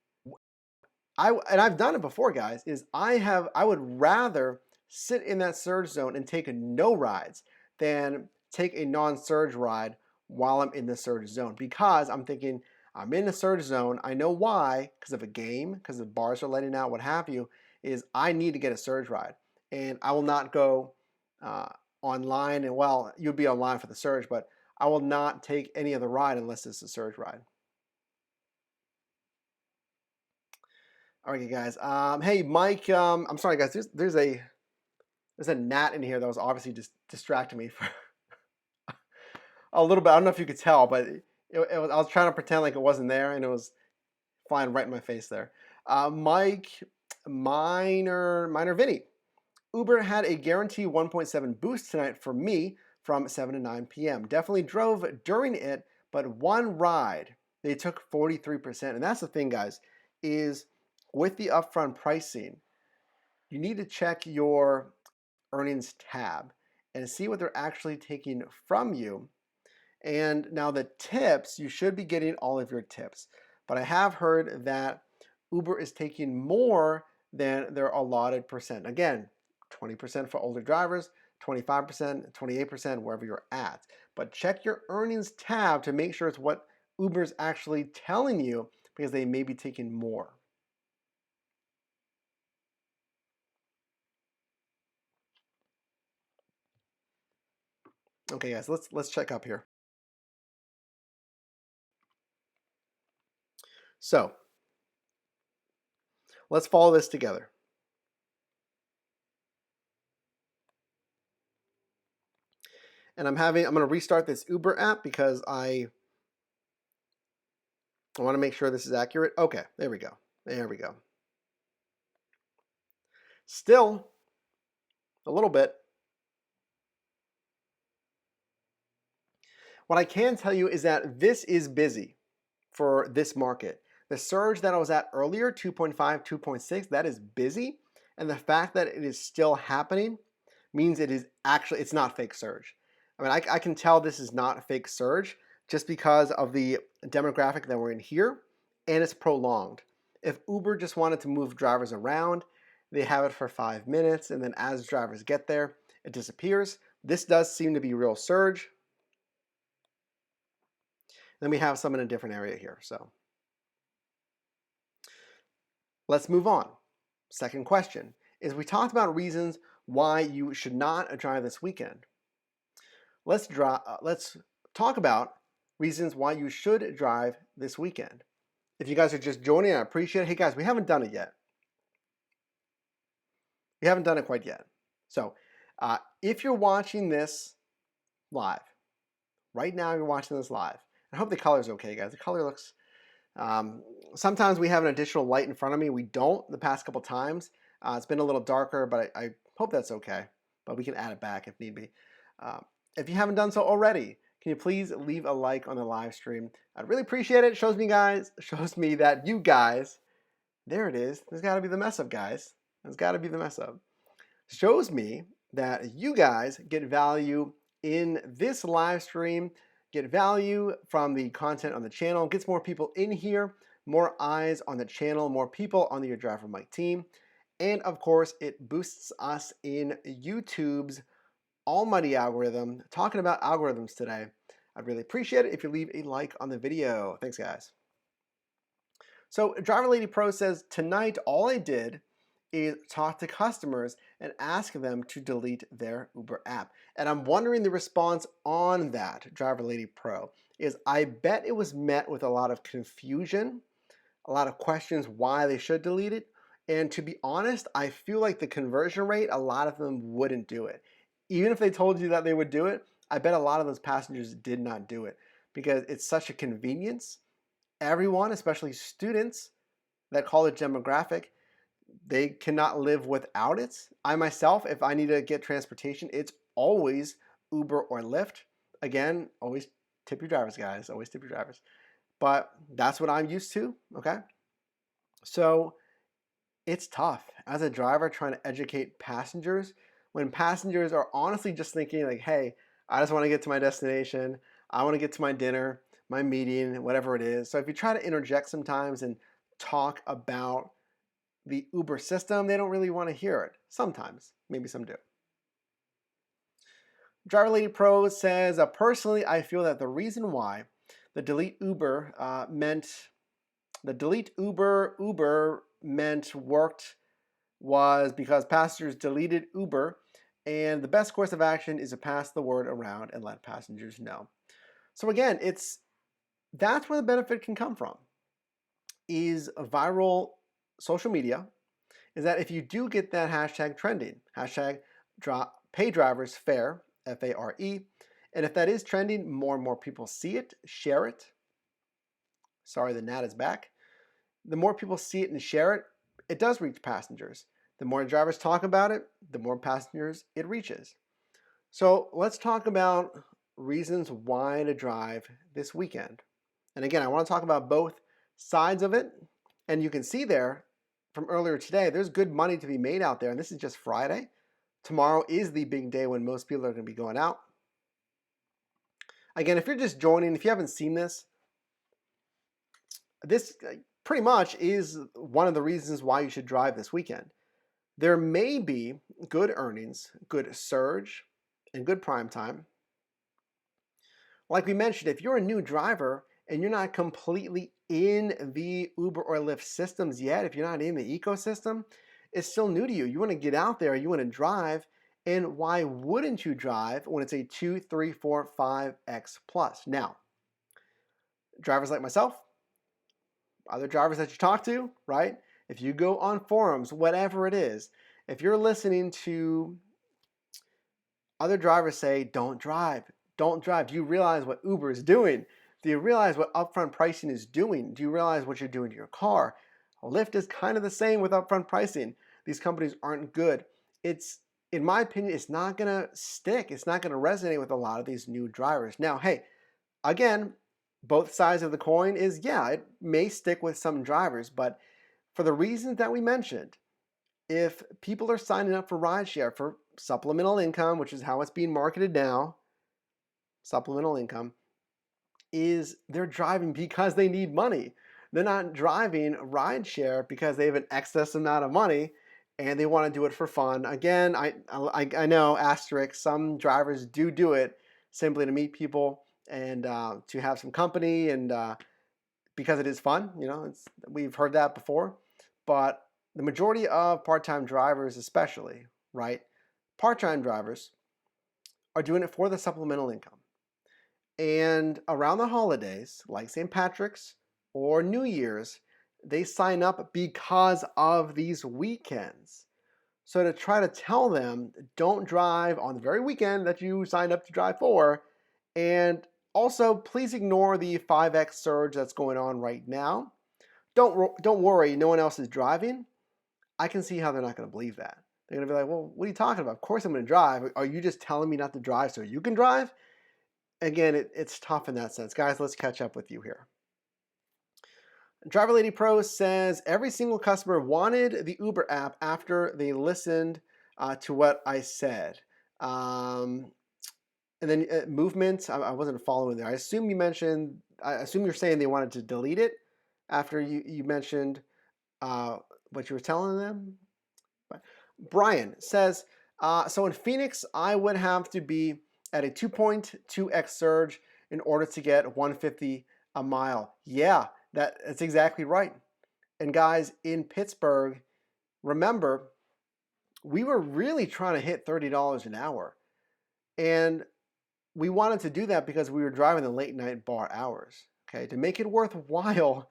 and I've done it before, guys, is I would rather sit in that surge zone and take no rides than take a non-surge ride while I'm in the surge zone, because I'm thinking I'm in the surge zone. I know why, because of a game, because the bars are letting out, what have you, is I need to get a surge ride, and I will not go online. And well, you'd be online for the surge, but I will not take any other ride unless it's a surge ride. All right, guys. Hey, Mike. I'm sorry, guys. There's a gnat in here that was obviously just distracting me for a little bit. I don't know if you could tell, but I was trying to pretend like it wasn't there, and it was flying right in my face there. Mike, Minor Vinny. Uber had a guarantee 1.7 boost tonight for me from 7 to 9 p.m. Definitely drove during it, but one ride, they took 43%. And that's the thing, guys, is with the upfront pricing, you need to check your earnings tab and see what they're actually taking from you. And now the tips, you should be getting all of your tips. But I have heard that Uber is taking more than their allotted percent. Again, 20% for older drivers, 25%, 28%, wherever you're at. But check your earnings tab to make sure it's what Uber's actually telling you, because they may be taking more. Okay, guys, let's check up here. So let's follow this together. And I'm going to restart this Uber app because I want to make sure this is accurate. Okay, there we go. There we go. Still a little bit. What I can tell you is that this is busy for this market. The surge that I was at earlier, 2.5, 2.6, that is busy. And the fact that it is still happening means it's not fake surge. I mean, I can tell this is not fake surge just because of the demographic that we're in here, and it's prolonged. If Uber just wanted to move drivers around, they have it for 5 minutes, and then as drivers get there, it disappears. This does seem to be real surge. Then we have some in a different area here. So let's move on. Second question is, we talked about reasons why you should not drive this weekend. Let's talk about reasons why you should drive this weekend. If you guys are just joining, I appreciate it. Hey guys, we haven't done it yet. We haven't done it quite yet. So if you're watching this live, right now you're watching this live, I hope the color's okay, guys. The color looks, sometimes we have an additional light in front of me. We don't the past couple times. It's been a little darker, but I hope that's okay. But we can add it back if need be. If you haven't done so already, can you please leave a like on the live stream? I'd really appreciate it. It shows me that you guys, there it is. There's got to be the mess up, guys. There's got to be the mess up. Shows me that you guys get value in this live stream, get value from the content on the channel, gets more people in here, more eyes on the channel, more people on the Your Driver Mike team. And of course, it boosts us in YouTube's almighty algorithm. Talking about algorithms today, I'd really appreciate it if you leave a like on the video. Thanks, guys. So Driver Lady Pro says, tonight all I did is talk to customers and ask them to delete their Uber app. And I'm wondering the response on that, Driver Lady Pro, is I bet it was met with a lot of confusion, a lot of questions why they should delete it. And to be honest, I feel like the conversion rate, a lot of them wouldn't do it. Even if they told you that they would do it, I bet a lot of those passengers did not do it because it's such a convenience. Everyone, especially students, that college demographic, they cannot live without it. I myself, if I need to get transportation, it's always Uber or Lyft. Again, always tip your drivers, guys. Always tip your drivers. But that's what I'm used to, okay? So it's tough. as a driver trying to educate passengers when passengers are honestly just thinking like, hey, I just want to get to my destination. I want to get to my dinner, my meeting, whatever it is. So if you try to interject sometimes and talk about the Uber system, they don't really want to hear it. Sometimes, maybe some do. Driver Lady Pro says, personally, I feel that the reason why the delete Uber meant worked was because passengers deleted Uber, and the best course of action is to pass the word around and let passengers know. So again, that's where the benefit can come from, is a viral social media, is that if you do get that hashtag trending, hashtag pay drivers fare, F-A-R-E, and if that is trending, more and more people see it, share it. Sorry, the gnat is back. The more people see it and share it, it does reach passengers. The more drivers talk about it, the more passengers it reaches. So let's talk about reasons why to drive this weekend. And again, I want to talk about both sides of it. And you can see there from earlier today, there's good money to be made out there. And this is just Friday. Tomorrow is the big day when most people are going to be going out. Again, if you're just joining, if you haven't seen this pretty much is one of the reasons why you should drive this weekend. There may be good earnings, good surge, and good prime time. Like we mentioned, if you're a new driver and you're not completely in the Uber or Lyft systems yet, if you're not in the ecosystem, it's still new to you. You want to get out there, you want to drive, and why wouldn't you drive when it's a 2, 3, 4, 5x plus? Now, drivers like myself, other drivers that you talk to, right? If you go on forums, whatever it is, if you're listening to other drivers say, don't drive, don't drive, do you realize what Uber is doing? Do you realize what upfront pricing is doing? Do you realize what you're doing to your car? Lyft is kind of the same with upfront pricing. These companies aren't good. In my opinion, it's not gonna stick. It's not gonna resonate with a lot of these new drivers. Now, hey, again, both sides of the coin is, yeah, it may stick with some drivers, but for the reasons that we mentioned, if people are signing up for rideshare for supplemental income, which is how it's being marketed now, supplemental income, is they're driving because they need money. They're not driving rideshare because they have an excess amount of money and they want to do it for fun. Again, I know, asterisk, some drivers do it simply to meet people and to have some company and because it is fun. We've heard that before. But the majority of part-time drivers especially, right? Part-time drivers are doing it for the supplemental income. And around the holidays, like St. Patrick's or New Year's, they sign up because of these weekends. So to try to tell them, don't drive on the very weekend that you signed up to drive for, and also please ignore the 5x surge that's going on right now. Don't worry, no one else is driving. I can see how they're not going to believe that. They're going to be like, well, what are you talking about? Of course I'm going to drive. Are you just telling me not to drive so you can drive? Again, it's tough in that sense. Guys, let's catch up with you here. Driver Lady Pro says, every single customer wanted the Uber app after they listened to what I said. And then movement, I wasn't following there. I assume you're saying they wanted to delete it after you mentioned what you were telling them. Brian says, so in Phoenix, I would have to be at a 2.2x surge in order to get 150 a mile. Yeah, that's exactly right. And guys, in Pittsburgh, remember, we were really trying to hit $30 an hour. And we wanted to do that because we were driving the late night bar hours, okay, to make it worthwhile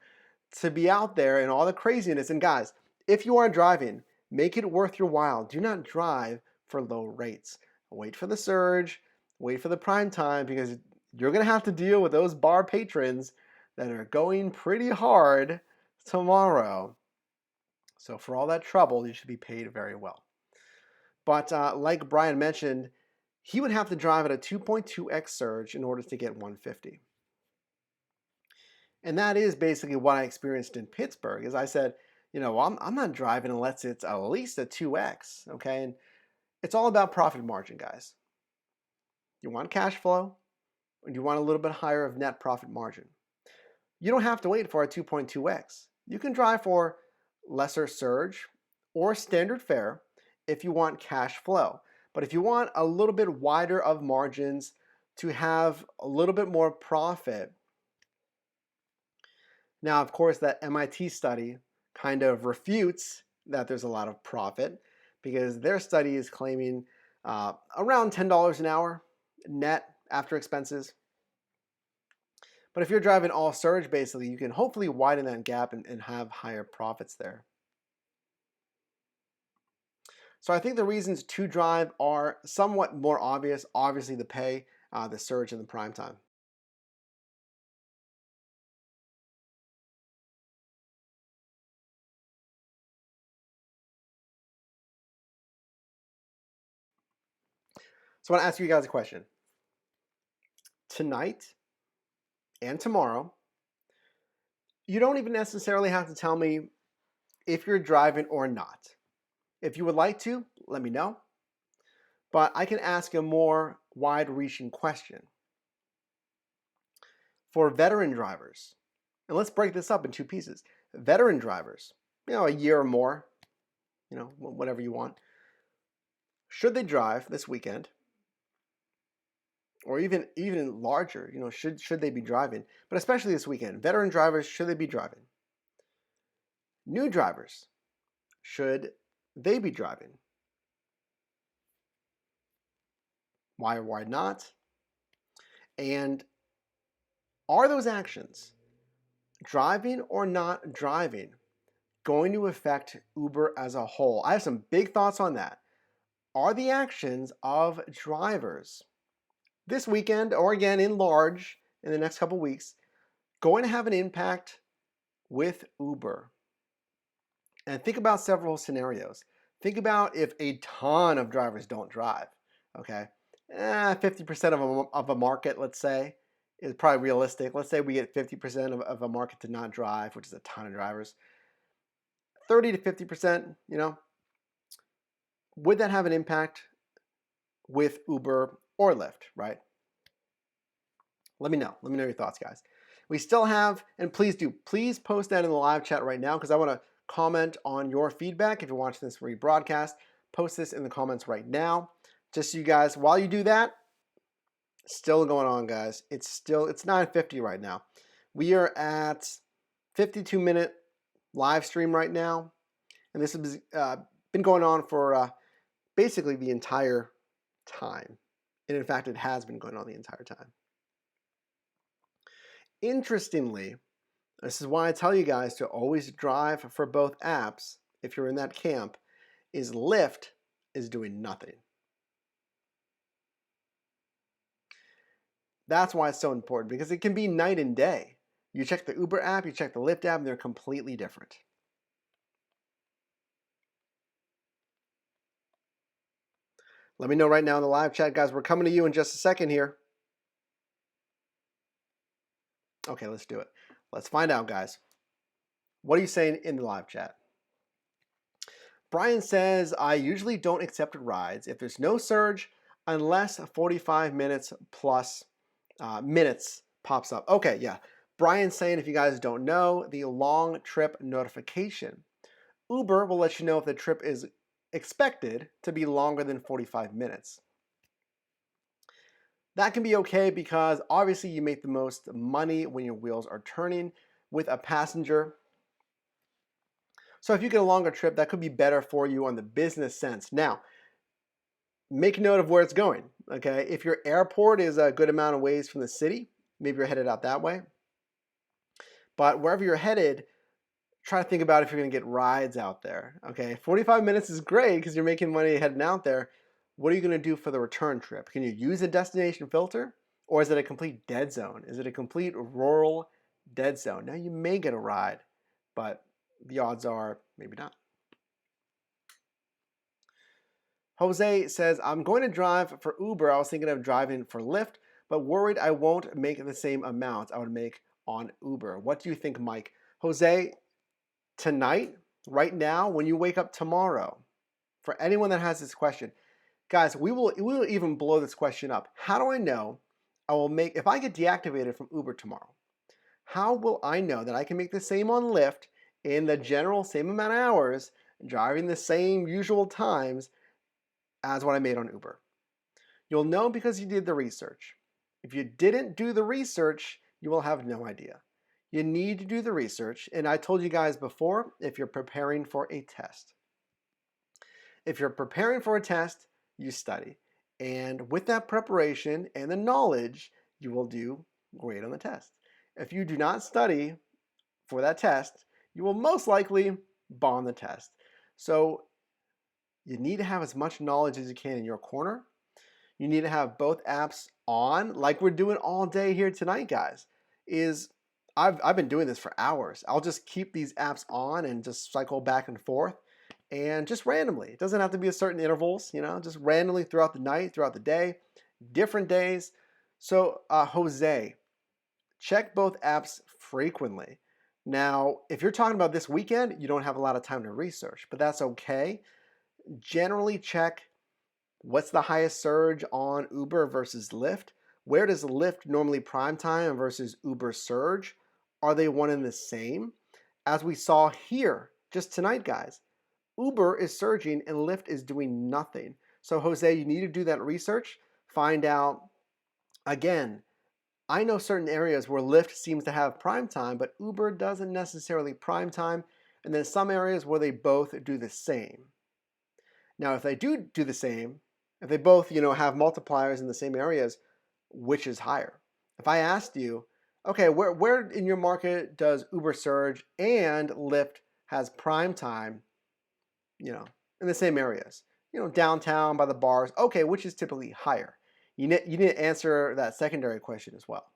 to be out there and all the craziness. And guys, if you are driving, make it worth your while. Do not drive for low rates. Wait for the surge, wait for the prime time, because you're going to have to deal with those bar patrons that are going pretty hard tomorrow. So for all that trouble, you should be paid very well. But like Brian mentioned, he would have to drive at a 2.2x surge in order to get 150. And that is basically what I experienced in Pittsburgh. As I said, I'm not driving unless it's at least a 2x, okay? And it's all about profit margin, guys. You want cash flow, and you want a little bit higher of net profit margin. You don't have to wait for a 2.2x. You can drive for lesser surge or standard fare if you want cash flow. But if you want a little bit wider of margins to have a little bit more profit, now, of course, that MIT study kind of refutes that there's a lot of profit because their study is claiming around $10 an hour net after expenses. But if you're driving all surge, basically, you can hopefully widen that gap and have higher profits there. So I think the reasons to drive are somewhat more obvious. Obviously, the pay, the surge, and the prime time. So I want to ask you guys a question. Tonight and tomorrow, you don't even necessarily have to tell me if you're driving or not. If you would like to, let me know. But I can ask a more wide-reaching question. For veteran drivers, and let's break this up in two pieces. Veteran drivers, a year or more, whatever you want. Should they drive this weekend? Or even larger, should they be driving? But especially this weekend, veteran drivers, should they be driving? New drivers, should they be driving? Why or why not? And are those actions, driving or not driving, going to affect Uber as a whole? I have some big thoughts on that. Are the actions of drivers this weekend or again in large in the next couple weeks going to have an impact with Uber? And think about several scenarios. Think about if a ton of drivers don't drive, okay? 50% of a market, let's say, is probably realistic. Let's say we get 50% of a market to not drive, which is a ton of drivers. 30 to 50%, would that have an impact with Uber or Lyft, right? Let me know. Let me know your thoughts, guys. We still have, and please post that in the live chat right now because I want to comment on your feedback. If you're watching this rebroadcast, post this in the comments right now. Just so you guys, while you do that, still going on, guys. It's 9:50 right now. We are at 52-minute live stream right now, and this has been going on for basically the entire time. And in fact, it has been going on the entire time. Interestingly, this is why I tell you guys to always drive for both apps if you're in that camp, is Lyft is doing nothing. That's why it's so important, because it can be night and day. You check the Uber app, you check the Lyft app, and they're completely different. Let me know right now in the live chat, guys. We're coming to you in just a second here. Okay, let's do it. Let's find out, guys. What are you saying in the live chat? Brian says, I usually don't accept rides if there's no surge unless 45 minutes plus minutes pops up. Okay, yeah. Brian's saying, if you guys don't know, the long trip notification. Uber will let you know if the trip is expected to be longer than 45 minutes. That can be okay because obviously you make the most money when your wheels are turning with a passenger. So if you get a longer trip, that could be better for you on the business sense. Now, make note of where it's going, okay? If your airport is a good amount of ways from the city, maybe you're headed out that way. But wherever you're headed, try to think about if you're gonna get rides out there, okay? 45 minutes is great because you're making money heading out there. What are you gonna do for the return trip? Can you use a destination filter? Or is it a complete dead zone? Is it a complete rural dead zone? Now you may get a ride, but the odds are maybe not. Jose says, I'm going to drive for Uber. I was thinking of driving for Lyft, but worried I won't make the same amount I would make on Uber. What do you think, Mike? Jose, tonight right now, when you wake up tomorrow, for anyone that has this question, guys, we will even blow this question up. How do I know if I get deactivated from Uber tomorrow, how will I know that I can make the same on Lyft in the general same amount of hours, driving the same usual times as what I made on Uber? You'll know because you did the research. If you didn't do the research, you will have no idea. You need to do the research, and I told you guys before, if you're preparing for a test. If you're preparing for a test, you study. And with that preparation and the knowledge, you will do great on the test. If you do not study for that test, you will most likely bomb the test. So you need to have as much knowledge as you can in your corner. You need to have both apps on, like we're doing all day here tonight, guys. I've been doing this for hours. I'll just keep these apps on and just cycle back and forth, and just randomly. It doesn't have to be at certain intervals, just randomly throughout the night, throughout the day, different days. So Jose, check both apps frequently. Now, if you're talking about this weekend, you don't have a lot of time to research, but that's okay. Generally check what's the highest surge on Uber versus Lyft. Where does Lyft normally prime time versus Uber surge? Are they one and the same? As we saw here just tonight, guys, Uber is surging and Lyft is doing nothing. So Jose, you need to do that research. Find out, again, I know certain areas where Lyft seems to have prime time, but Uber doesn't necessarily prime time. And then some areas where they both do the same. Now, if they do the same, if they both, have multipliers in the same areas, which is higher? If I asked you, okay, where in your market does Uber surge and Lyft has prime time, in the same areas, downtown by the bars, okay, which is typically higher? You need to answer that secondary question as well.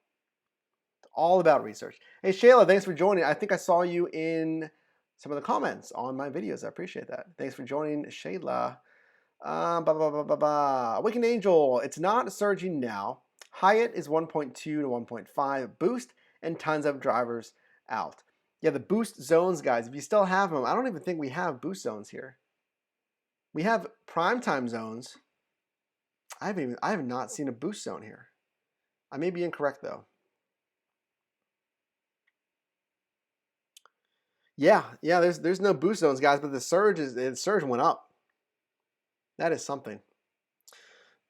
It's all about research. Hey, Shayla, thanks for joining. I think I saw you in some of the comments on my videos. I appreciate that. Thanks for joining, Shayla. Awakened Angel, it's not surging now. Hyatt is 1.2 to 1.5 boost and tons of drivers out. Yeah, the boost zones, guys, if you still have them, I don't even think we have boost zones here. We have prime time zones. I have not seen a boost zone here. I may be incorrect though. Yeah, there's no boost zones, guys, but the surge went up. That is something.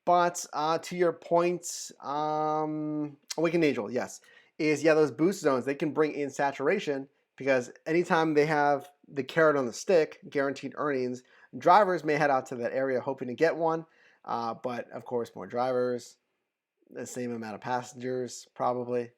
But to your point, Awakened Angel, yes, those boost zones, they can bring in saturation because anytime they have the carrot on the stick, guaranteed earnings, drivers may head out to that area hoping to get one. But of course, more drivers, the same amount of passengers, probably.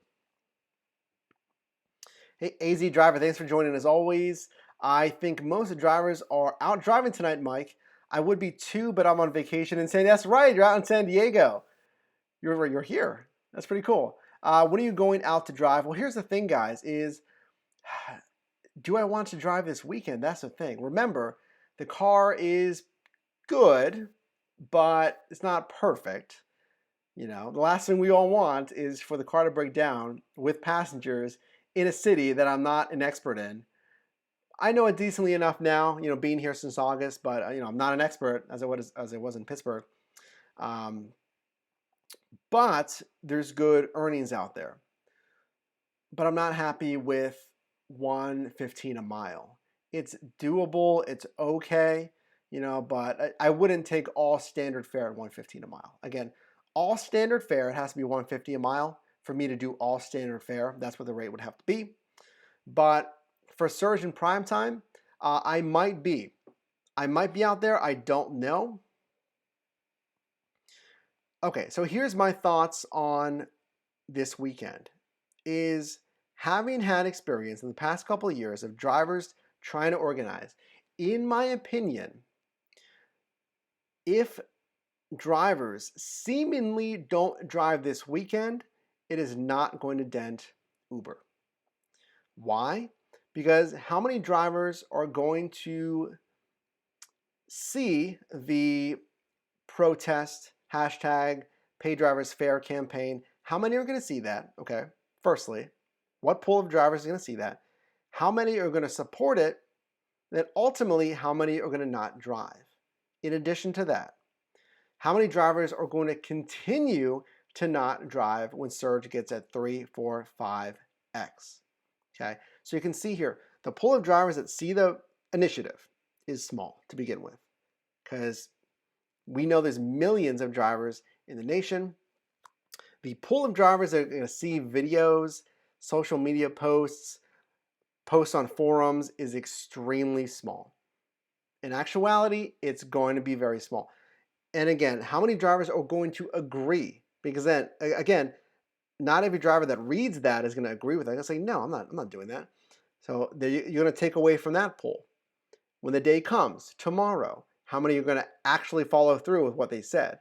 Hey, AZ Driver, thanks for joining as always. I think most drivers are out driving tonight, Mike. I would be too, but I'm on vacation in That's right, you're out in San Diego. You're here. That's pretty cool. When are you going out to drive? Well, here's the thing, guys, is do I want to drive this weekend? That's the thing. Remember, the car is good, but it's not perfect. The last thing we all want is for the car to break down with passengers in a city that I'm not an expert in. I know it decently enough now, being here since August, but I'm not an expert as I was in Pittsburgh. But there's good earnings out there. But I'm not happy with $1.15 a mile. It's doable, it's okay, but I wouldn't take all standard fare at $1.15 a mile. Again, all standard fare, it has to be $1.50 a mile for me to do all standard fare. That's what the rate would have to be. But for surge in prime time, I might be out there. I don't know. Okay, so here's my thoughts on this weekend. Is having had experience in the past couple of years of drivers trying to organize, in my opinion, if drivers seemingly don't drive this weekend, it is not going to dent Uber. Why? Because how many drivers are going to see the protest hashtag pay drivers fair campaign? How many are going to see that? Okay, firstly, what pool of drivers is going to see that? How many are going to support it? Then ultimately, how many are going to not drive? In addition to that, how many drivers are going to continue to not drive when surge gets at 3, 4, 5x? Okay, so you can see here, the pool of drivers that see the initiative is small to begin with, because we know there's millions of drivers in the nation. The pool of drivers that are going to see videos, social media posts, posts on forums is extremely small. In actuality, it's going to be very small. And again, how many drivers are going to agree? Because then, again, not every driver that reads that is going to agree with it. They're going to say, no, I'm not doing that. So you're going to take away from that pool. When the day comes, tomorrow, how many are going to actually follow through with what they said?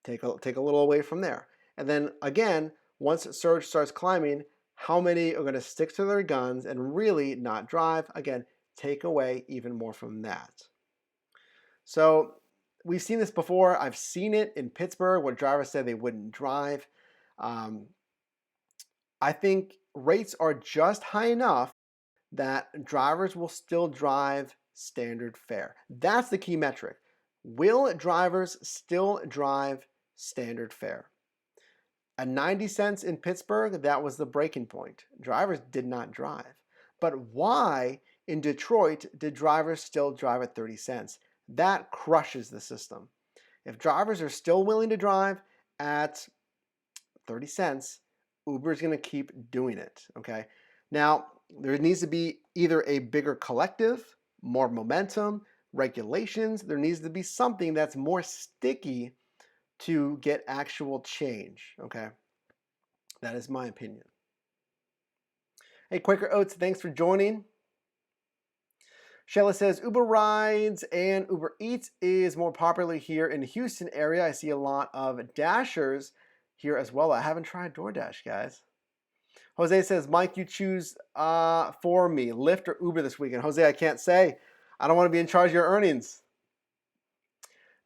Take a little away from there. And then again, once surge starts climbing, how many are going to stick to their guns and really not drive? Again, take away even more from that. So we've seen this before. I've seen it in Pittsburgh where drivers said they wouldn't drive. I think rates are just high enough that drivers will still drive standard fare. That's the key metric. Will drivers still drive standard fare? At 90 cents in Pittsburgh, that was the breaking point. Drivers did not drive. But why in Detroit did drivers still drive at 30 cents? That crushes the system. If drivers are still willing to drive at 30 cents, Uber is going to keep doing it, okay? Now, there needs to be either a bigger collective, more momentum, regulations. There needs to be something that's more sticky to get actual change, okay? That is my opinion. Hey, Quaker Oats, thanks for joining. Shayla says, Uber Rides and Uber Eats is more popular here in the Houston area. I see a lot of Dashers here as well. I haven't tried DoorDash, guys. Jose says, Mike, you choose for me, Lyft or Uber this weekend. Jose, I can't say. I don't want to be in charge of your earnings.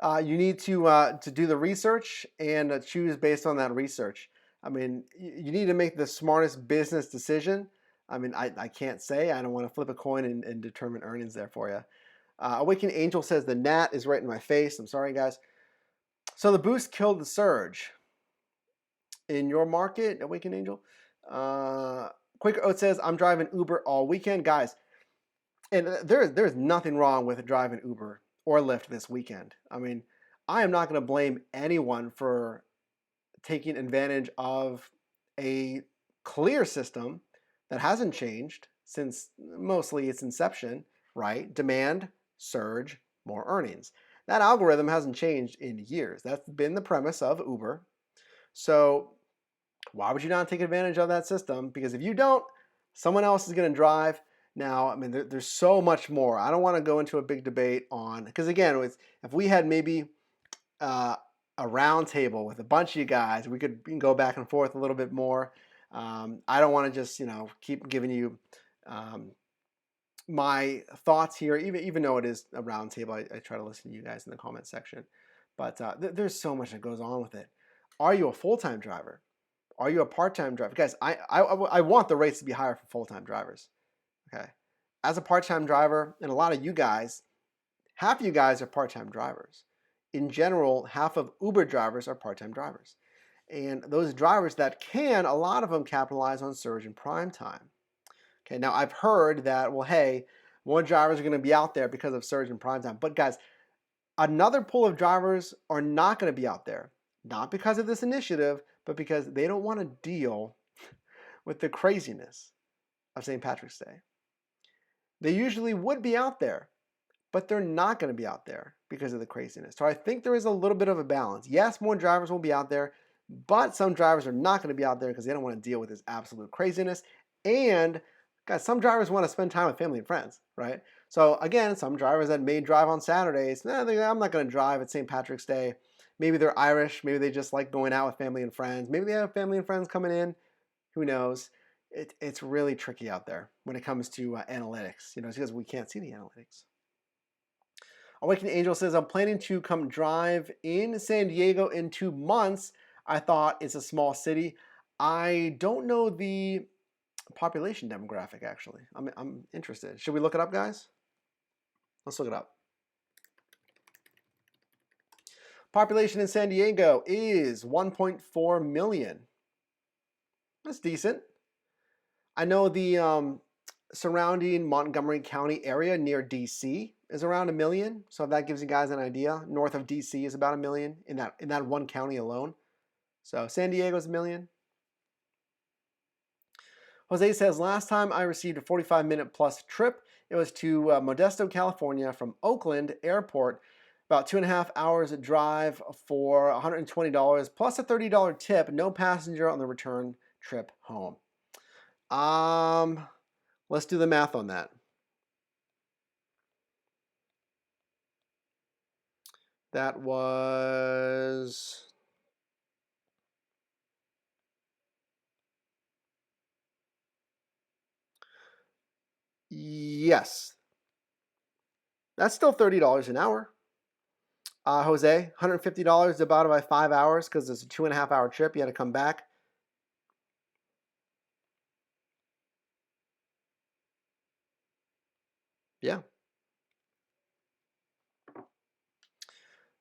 You need to do the research and choose based on that research. I mean, you need to make the smartest business decision. I mean, I can't say. I don't want to flip a coin and determine earnings there for you. Awakened Angel says the gnat is right in my face. I'm sorry, guys. So the boost killed the surge. In your market, Awakened Angel? Quaker Oat says, I'm driving Uber all weekend. Guys, and there's nothing wrong with driving Uber or Lyft this weekend. I mean, I am not going to blame anyone for taking advantage of a clear system that hasn't changed since mostly its inception, right? Demand, surge, more earnings. That algorithm hasn't changed in years. That's been the premise of Uber. So why would you not take advantage of that system? Because if you don't, someone else is going to drive. Now, I mean, there's so much more. I don't want to go into a big debate on, because again, if we had maybe a round table with a bunch of you guys, we can go back and forth a little bit more. I don't want to just keep giving you my thoughts here, even though it is a round table. I try to listen to you guys in the comment section, but there's so much that goes on with it. Are you a full-time driver? Are you a part-time driver? Guys, I want the rates to be higher for full-time drivers. Okay, as a part-time driver, and a lot of you guys, half of you guys are part-time drivers. In general, half of Uber drivers are part-time drivers. And those drivers that can, a lot of them capitalize on surge in prime time. Okay, now I've heard that, well, hey, more drivers are going to be out there because of surge in prime time. But guys, another pool of drivers are not going to be out there. Not because of this initiative, but because they don't want to deal with the craziness of St. Patrick's Day. They usually would be out there, but they're not going to be out there because of the craziness. So I think there is a little bit of a balance. Yes, more drivers will be out there, but some drivers are not going to be out there because they don't want to deal with this absolute craziness. And guys, some drivers want to spend time with family and friends, right? So again, some drivers that may drive on Saturdays, I'm not going to drive at St. Patrick's Day. Maybe they're Irish. Maybe they just like going out with family and friends. Maybe they have family and friends coming in. Who knows? It's really tricky out there when it comes to analytics. It's because we can't see the analytics. Awakened Angel says, I'm planning to come drive in San Diego in 2 months. I thought it's a small city. I don't know the population demographic, actually. I'm interested. Should we look it up, guys? Let's look it up. Population in San Diego is 1.4 million. That's decent. I know the surrounding Montgomery County area near DC is around 1 million. So if that gives you guys an idea, north of DC is about 1 million in that one county alone. So San Diego's 1 million. Jose says, last time I received a 45-minute plus trip, it was to Modesto, California from Oakland Airport. About 2.5 hours drive for $120 plus a $30 tip. No passenger on the return trip home. Let's do the math on that. That was... Yes. That's still $30 an hour. Jose, $150 divided by 5 hours because it's a 2.5 hour trip. You had to come back. Yeah.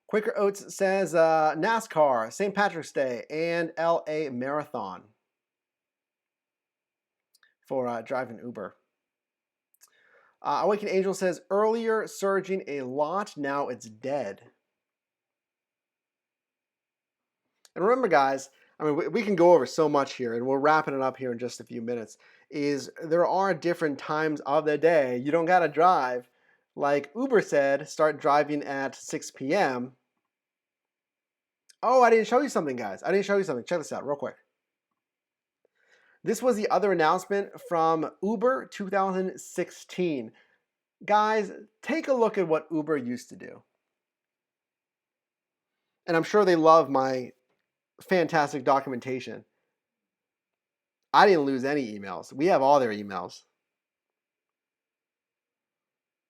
Quaker Oats says NASCAR, St. Patrick's Day, and LA Marathon for driving Uber. Awakened Angel says earlier surging a lot, now it's dead. And remember, guys, I mean, we can go over so much here, and we're wrapping it up here in just a few minutes, is there are different times of the day. You don't got to drive. Like Uber said, start driving at 6 p.m. Oh, I didn't show you something, guys. I didn't show you something. Check this out real quick. This was the other announcement from Uber 2016. Guys, take a look at what Uber used to do. And I'm sure they love my fantastic documentation. I didn't lose any emails. We have all their emails.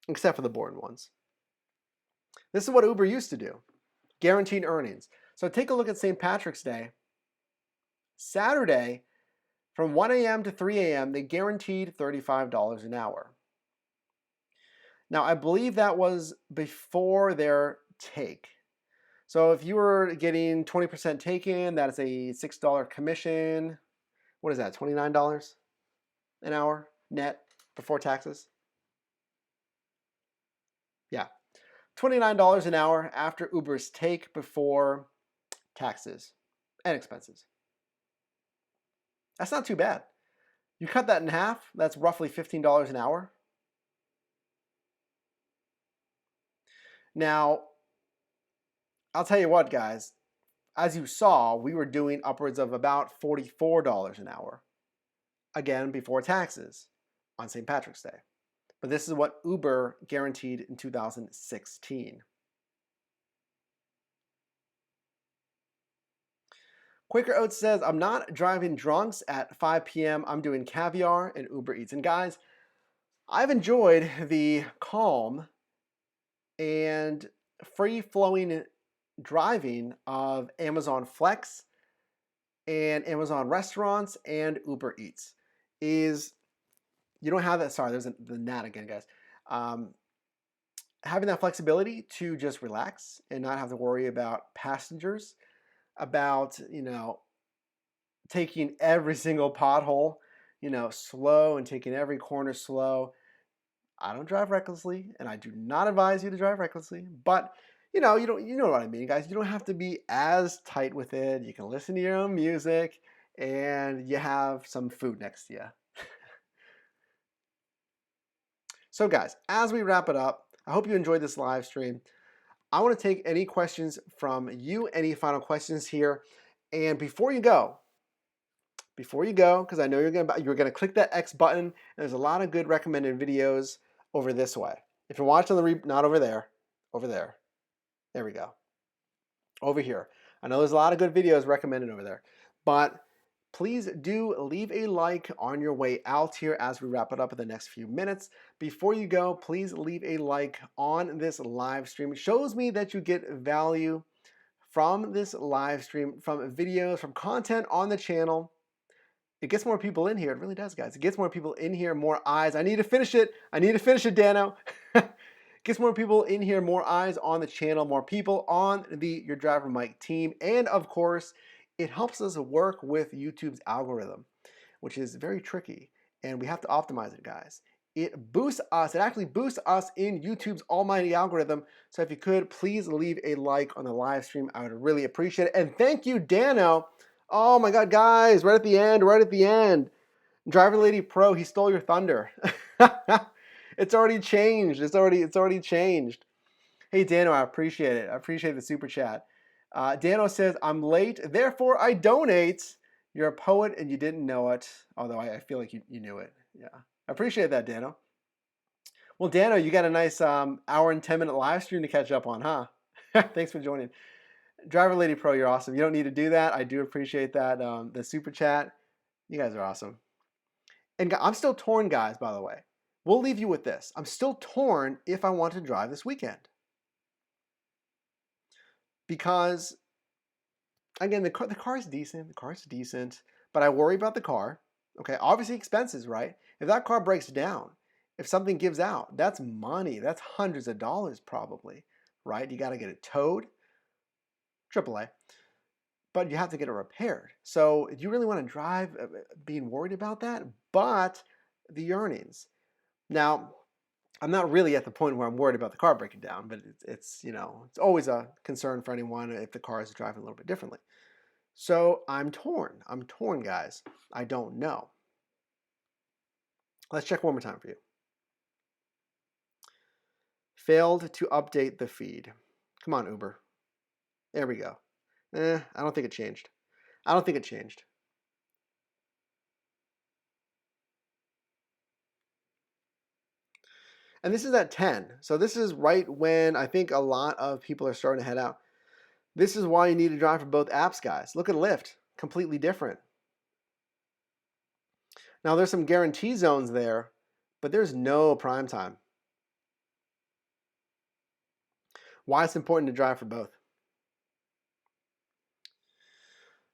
Except for the boring ones. This is what Uber used to do. Guaranteed earnings. So take a look at St. Patrick's Day. Saturday, from 1 a.m. to 3 a.m., they guaranteed $35 an hour. Now, I believe that was before their take. So if you were getting 20% take-in, that is a $6 commission. What is that, $29 an hour net before taxes? Yeah, $29 an hour after Uber's take before taxes and expenses. That's not too bad. You cut that in half, that's roughly $15 an hour. Now, I'll tell you what, guys, as you saw, we were doing upwards of about $44 an hour, again, before taxes on St. Patrick's Day. But this is what Uber guaranteed in 2016. Quaker Oats says, I'm not driving drunks at 5 p.m. I'm doing caviar and Uber Eats. And guys, I've enjoyed the calm and free-flowing driving of Amazon Flex and Amazon Restaurants and Uber Eats. You don't have that, sorry, there's the gnat again, guys. Having that flexibility to just relax and not have to worry about passengers, about, taking every single pothole, slow and taking every corner slow. I don't drive recklessly, and I do not advise you to drive recklessly, but you know what I mean, guys. You don't have to be as tight with it. You can listen to your own music, and you have some food next to you. So guys, as we wrap it up, I hope you enjoyed this live stream. I want to take any questions from you, any final questions here. And before you go, because I know you're gonna click that X button, and there's a lot of good recommended videos over this way. If you're watching not over there, over there. There we go. Over here. I know there's a lot of good videos recommended over there, but please do leave a like on your way out here as we wrap it up in the next few minutes. Before you go, please leave a like on this live stream. It shows me that you get value from this live stream, from videos, from content on the channel. It gets more people in here. It really does, guys. It gets more people in here, more eyes. I need to finish it. Dano. Gets more people in here, more eyes on the channel, more people on the Your Driver Mike team. And of course, it helps us work with YouTube's algorithm, which is very tricky. And we have to optimize it, guys. It boosts us. It actually boosts us in YouTube's almighty algorithm. So if you could, please leave a like on the live stream. I would really appreciate it. And thank you, Dano. Oh my God, guys, right at the end. Driver Lady Pro, he stole your thunder. It's already changed. It's already changed. Hey, Dano, I appreciate it. I appreciate the super chat. Dano says, I'm late, therefore I donate. You're a poet and you didn't know it, although I feel like you knew it. Yeah, I appreciate that, Dano. Well, Dano, you got a nice hour and 10-minute live stream to catch up on, huh? Thanks for joining. Driver Lady Pro, you're awesome. You don't need to do that. I do appreciate that. The super chat, you guys are awesome. And I'm still torn, guys, by the way. We'll leave you with this. I'm still torn if I want to drive this weekend. Because, again, the car is decent. The car is decent. But I worry about the car. Okay, obviously expenses, right? If that car breaks down, if something gives out, that's money. That's hundreds of dollars probably, right? You got to get it towed. AAA. But you have to get it repaired. So do you really want to drive being worried about that? But the earnings. Now, I'm not really at the point where I'm worried about the car breaking down, but it's always a concern for anyone if the car is driving a little bit differently. So I'm torn. I'm torn, guys. I don't know. Let's check one more time for you. Failed to update the feed. Come on, Uber. There we go. I don't think it changed. I don't think it changed. And this is at 10. So this is right when I think a lot of people are starting to head out. This is why you need to drive for both apps, guys. Look at Lyft. Completely different. Now, there's some guarantee zones there, but there's no prime time. Why it's important to drive for both.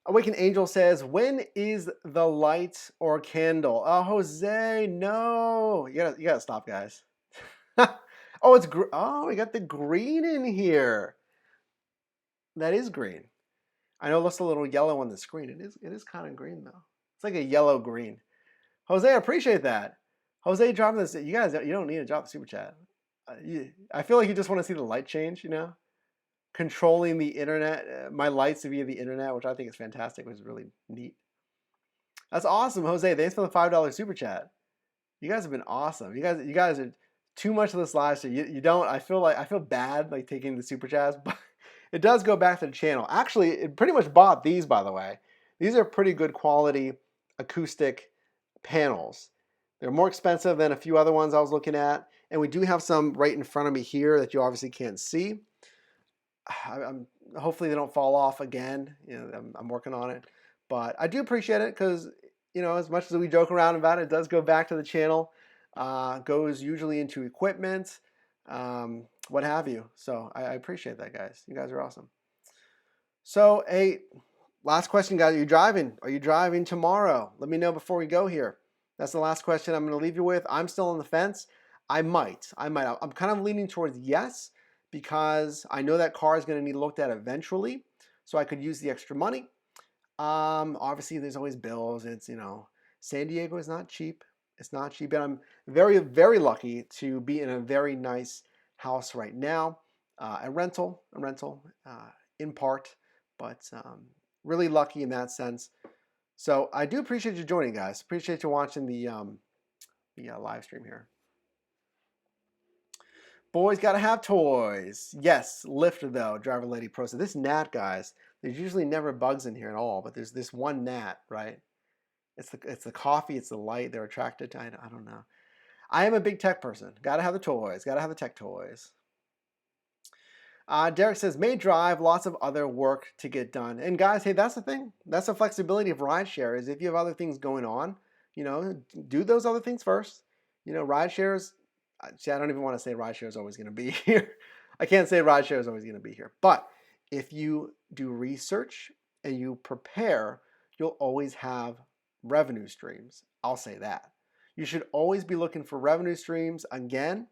Awakened Angel says, when is the light or candle? Oh, Jose, no. You gotta stop, guys. Oh, we got the green in here. That is green. I know it looks a little yellow on the screen. It is kind of green though. It's like a yellow green. Jose, I appreciate that. Jose dropping this. You guys, you don't need to drop the super chat. I feel like you just want to see the light change, controlling the internet, my lights via the internet, which I think is fantastic, which is really neat. That's awesome, Jose. Thanks for the $5 super chat. You guys have been awesome. You guys are too much of this live stream. You don't. I feel bad like taking the super chats, but it does go back to the channel. Actually, it pretty much bought these, by the way. These are pretty good quality acoustic panels. They're more expensive than a few other ones I was looking at, and we do have some right in front of me here that you obviously can't see. Hopefully they don't fall off again. I'm working on it, but I do appreciate it because as much as we joke around about it, it does go back to the channel. Goes usually into equipment, what have you. So I appreciate that, guys. You guys are awesome. So, hey, last question, guys. Are you driving? Are you driving tomorrow? Let me know before we go here. That's the last question I'm going to leave you with. I'm still on the fence. I might. I'm kind of leaning towards yes, because I know that car is going to need looked at eventually, so I could use the extra money. Obviously, there's always bills. It's San Diego is not cheap. It's not cheap, and I'm very, very lucky to be in a very nice house right now. A rental in part, but really lucky in that sense. So I do appreciate you joining, guys. Appreciate you watching the live stream here. Boys gotta have toys. Yes, Lyft though, Driver Lady Pro. So this gnat, guys, there's usually never bugs in here at all, but there's this one gnat, right? It's the coffee, it's the light they're attracted to. I don't know. I am a big tech person. Gotta have the toys. Gotta have the tech toys. Derek says, may drive, lots of other work to get done. And guys, hey, that's the thing. That's the flexibility of rideshare is if you have other things going on, do those other things first. Rideshares, see, I don't even want to say rideshare is always going to be here. I can't say rideshare is always going to be here. But if you do research and you prepare, you'll always have revenue streams. I'll say that. You should always be looking for revenue streams. Again,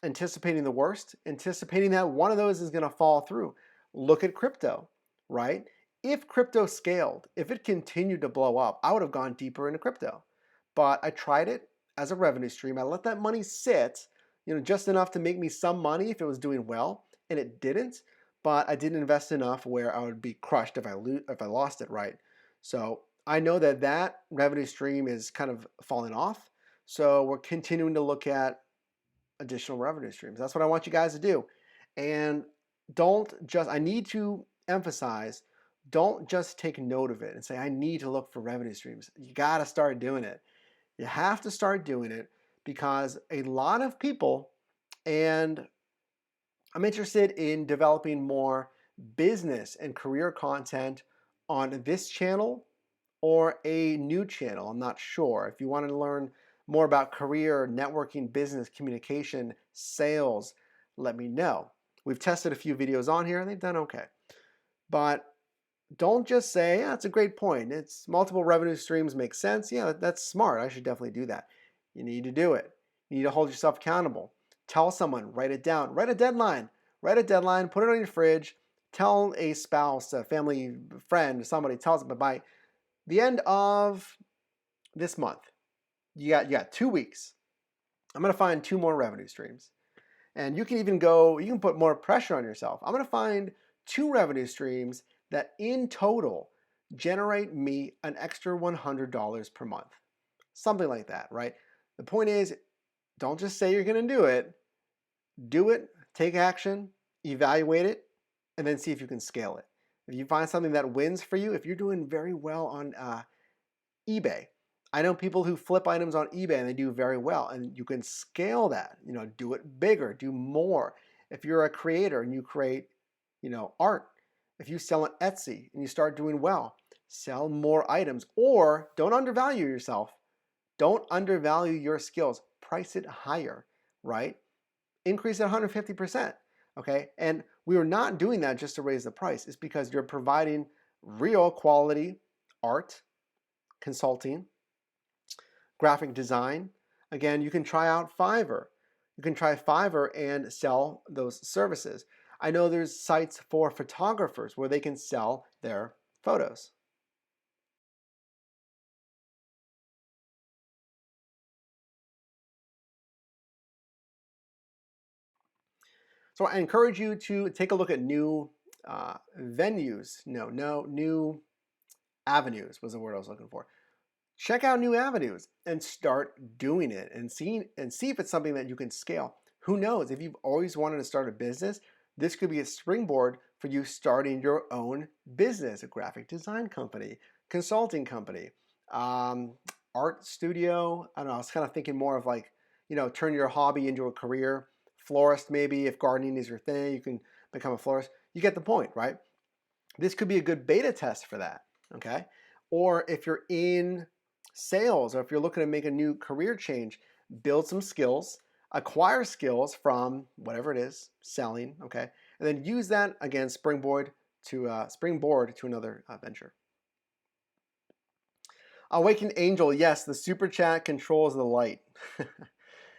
anticipating the worst, anticipating that one of those is going to fall through. Look at crypto, right? If crypto scaled, if it continued to blow up, I would have gone deeper into crypto. But I tried it as a revenue stream. I let that money sit, just enough to make me some money if it was doing well, and it didn't. But I didn't invest enough where I would be crushed if I lost it, right? So I know that revenue stream is kind of falling off. So we're continuing to look at additional revenue streams. That's what I want you guys to do. And I need to emphasize, don't just take note of it and say, I need to look for revenue streams. You got to start doing it. You have to start doing it because a lot of people, and I'm interested in developing more business and career content on this channel or a new channel. I'm not sure. If you want to learn more about career, networking, business, communication, sales, let me know. We've tested a few videos on here and they've done okay. But don't just say, yeah, that's a great point. It's multiple revenue streams make sense. Yeah, that's smart. I should definitely do that. You need to do it. You need to hold yourself accountable. Tell someone, write it down, write a deadline, put it on your fridge, tell a spouse, a family friend, somebody, tells them by the end of this month, you got 2 weeks. I'm going to find 2 more revenue streams. And you can even you can put more pressure on yourself. I'm going to find 2 revenue streams that in total generate me an extra $100 per month. Something like that, right? The point is, don't just say you're going to do it. Do it, take action, evaluate it, and then see if you can scale it. If you find something that wins for you, if you're doing very well on eBay, I know people who flip items on eBay and they do very well, and you can scale that. Do it bigger, do more. If you're a creator and you create, art, if you sell on Etsy and you start doing well, sell more items. Or don't undervalue yourself. Don't undervalue your skills. Price it higher, right? Increase it 150%. Okay, and we are not doing that just to raise the price. It's because you're providing real quality art, consulting, graphic design. Again, you can try out Fiverr. You can try Fiverr and sell those services. I know there's sites for photographers where they can sell their photos. So I encourage you to take a look at new venues. No, new avenues was the word I was looking for. Check out new avenues and start doing it and see if it's something that you can scale. Who knows? If you've always wanted to start a business, this could be a springboard for you starting your own business, a graphic design company, consulting company, art studio. I don't know. I was kind of thinking more of like, turn your hobby into a career. Florist, maybe. If gardening is your thing, you can become a florist. You get the point, right? This could be a good beta test for that, okay? Or if you're in sales or if you're looking to make a new career change, build some skills, acquire skills from whatever it is, selling, okay? And then use that, again, springboard to another venture. Awakened Angel, yes, the super chat controls the light.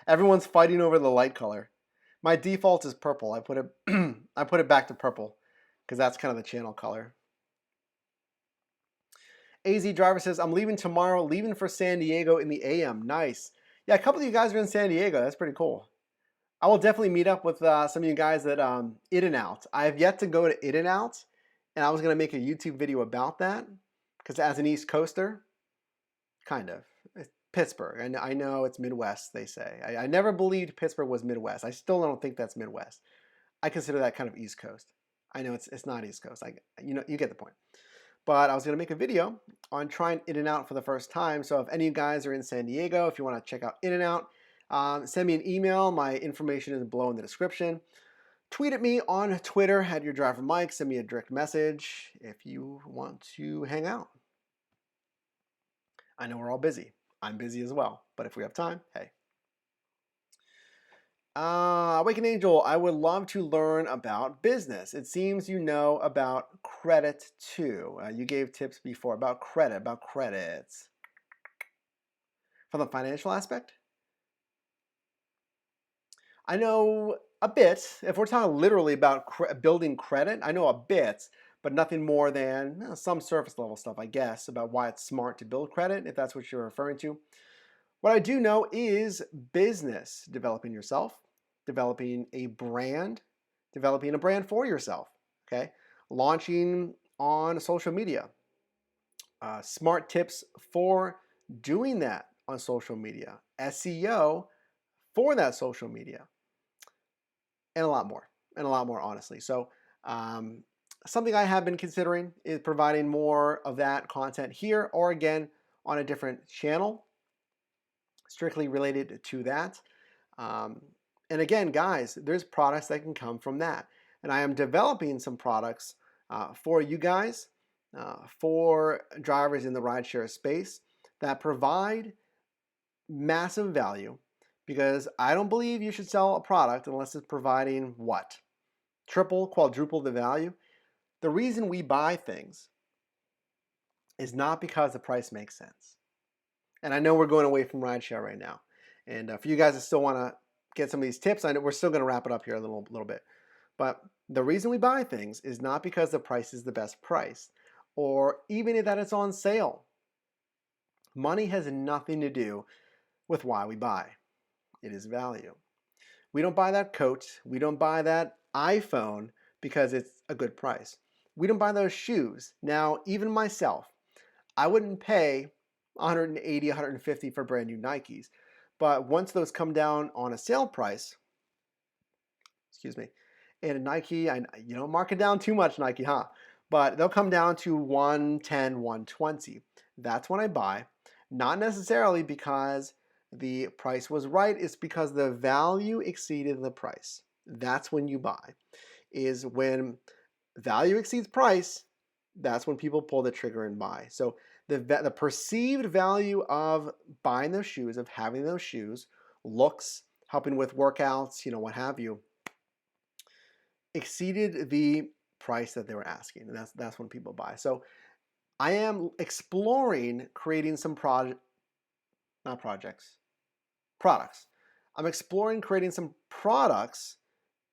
Everyone's fighting over the light color. My default is purple. I put it back to purple because that's kind of the channel color. AZ Driver says, I'm leaving tomorrow, leaving for San Diego in the AM. Nice. Yeah, a couple of you guys are in San Diego. That's pretty cool. I will definitely meet up with some of you guys at In-N-Out. I have yet to go to In-N-Out, and I was going to make a YouTube video about that because as an East Coaster, kind of. It's Pittsburgh, and I know it's Midwest, they say. I never believed Pittsburgh was Midwest. I still don't think that's Midwest. I consider that kind of East Coast. I know it's not East Coast. You get the point. But I was going to make a video on trying In-N-Out for the first time. So if any of you guys are in San Diego, if you want to check out In-N-Out, send me an email. My information is below in the description. Tweet at me on Twitter at your driver Mike. Send me a direct message if you want to hang out. I know we're all busy. I'm busy as well. But if we have time, hey. Awakened Angel, I would love to learn about business. It seems you know about credit too. You gave tips before about credits. From the financial aspect? I know a bit. If we're talking literally about building credit, I know a bit, but nothing more than some surface level stuff, I guess, about why it's smart to build credit, if that's what you're referring to. What I do know is business, developing yourself, developing a brand, developing a brand for yourself, okay? Launching on social media, smart tips for doing that on social media, SEO for that social media, and a lot more, honestly. So, um, something I have been considering is providing more of that content here, or again, on a different channel, strictly related to that. Um, and again, guys, there's products that can come from that. And I am developing some products for you guys, for drivers in the rideshare space that provide massive value, because I don't believe you should sell a product unless it's providing what? Triple, quadruple the value. The reason we buy things is not because the price makes sense. And I know we're going away from rideshare right now. And for you guys that still want to get some of these tips, I know we're still going to wrap it up here a little bit. But the reason we buy things is not because the price is the best price, or even that it's on sale. Money has nothing to do with why we buy. It is value. We don't buy that coat. We don't buy that iPhone because it's a good price. We don't buy those shoes. Now, even myself, I wouldn't pay 180, 150 for brand new Nikes. But once those come down on a sale price, excuse me, and a Nike, you don't mark it down too much, Nike, huh? But they'll come down to 110, 120. That's when I buy. Not necessarily because the price was right, it's because the value exceeded the price. That's when you buy. Is when value exceeds price, that's when people pull the trigger and buy. So the perceived value of buying those shoes, of having those shoes, looks, helping with workouts, what have you, exceeded the price that they were asking, and that's when people buy. So I am exploring creating some products. I'm exploring creating some products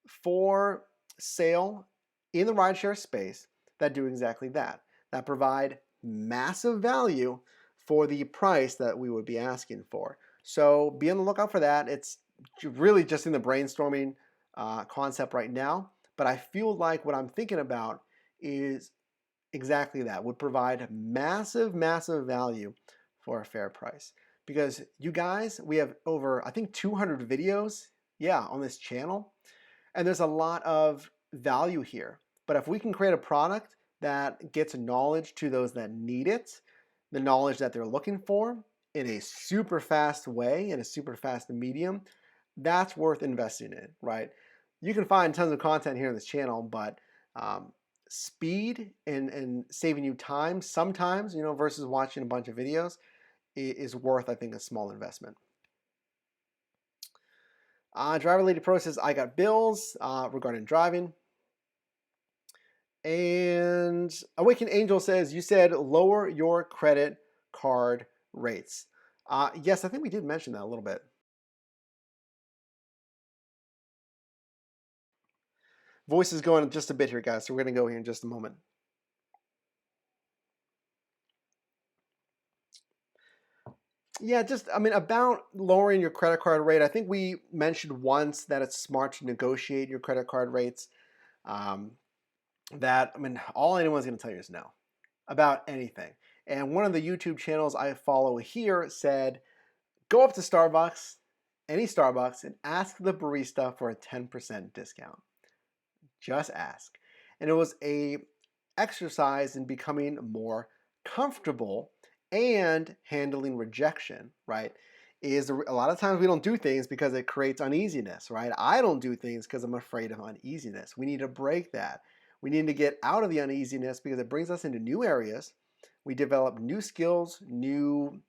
for sale in the rideshare space that do exactly that, that provide massive value for the price that we would be asking for. So be on the lookout for that. It's really just in the brainstorming concept right now, but I feel like what I'm thinking about is exactly that, would provide massive, massive value for a fair price. Because you guys, we have over, I think, 200 videos, on this channel. And there's a lot of value here. But if we can create a product that gets knowledge to those that need it, the knowledge that they're looking for in a super fast way, in a super fast medium, that's worth investing in, right? You can find tons of content here on this channel, but speed and saving you time sometimes, versus watching a bunch of videos is worth, I think, a small investment. Driver Lady Pro says, I got bills regarding driving. And Awakened Angel says, you said lower your credit card rates. Yes, I think we did mention that a little bit. Voice is going just a bit here, guys, so we're going to go here in just a moment. Yeah, about lowering your credit card rate. I think we mentioned once that it's smart to negotiate your credit card rates. All anyone's going to tell you is no about anything. And one of the YouTube channels I follow here said, go up to Starbucks, any Starbucks, and ask the barista for a 10% discount. Just ask. And it was a exercise in becoming more comfortable and handling rejection, right? Is a lot of times we don't do things because it creates uneasiness, right? I don't do things because I'm afraid of uneasiness. We need to break that. We need to get out of the uneasiness because it brings us into new areas. We develop new skills, new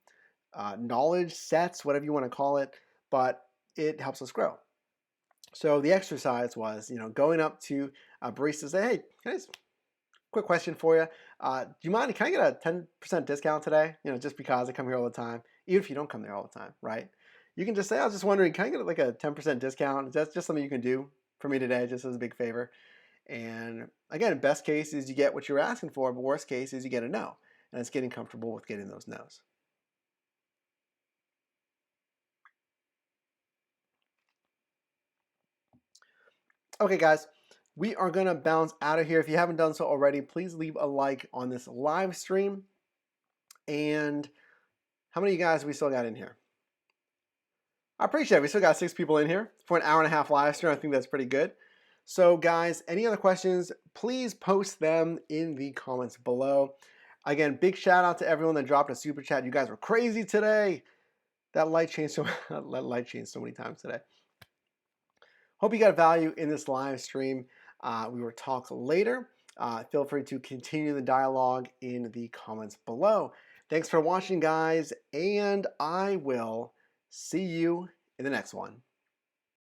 knowledge sets, whatever you want to call it, but it helps us grow. So the exercise was, going up to a barista and say, hey, guys, quick question for you. Do you mind, can I get a 10% discount today? Just because I come here all the time, even if you don't come there all the time, right? You can just say, I was just wondering, can I get like a 10% discount? That's just something you can do for me today, just as a big favor. And again, best case is you get what you're asking for, but worst case is you get a no. And it's getting comfortable with getting those no's. Okay, guys, we are going to bounce out of here. If you haven't done so already, please leave a like on this live stream. And how many of you guys we still got in here? I appreciate it. We still got 6 people in here for an hour and a half live stream. I think that's pretty good. So guys, any other questions, please post them in the comments below. Again, big shout out to everyone that dropped a super chat. You guys were crazy today. That light changed so many times today. Hope you got value in this live stream. We will talk later. Feel free to continue the dialogue in the comments below. Thanks for watching, guys, and I will see you in the next one.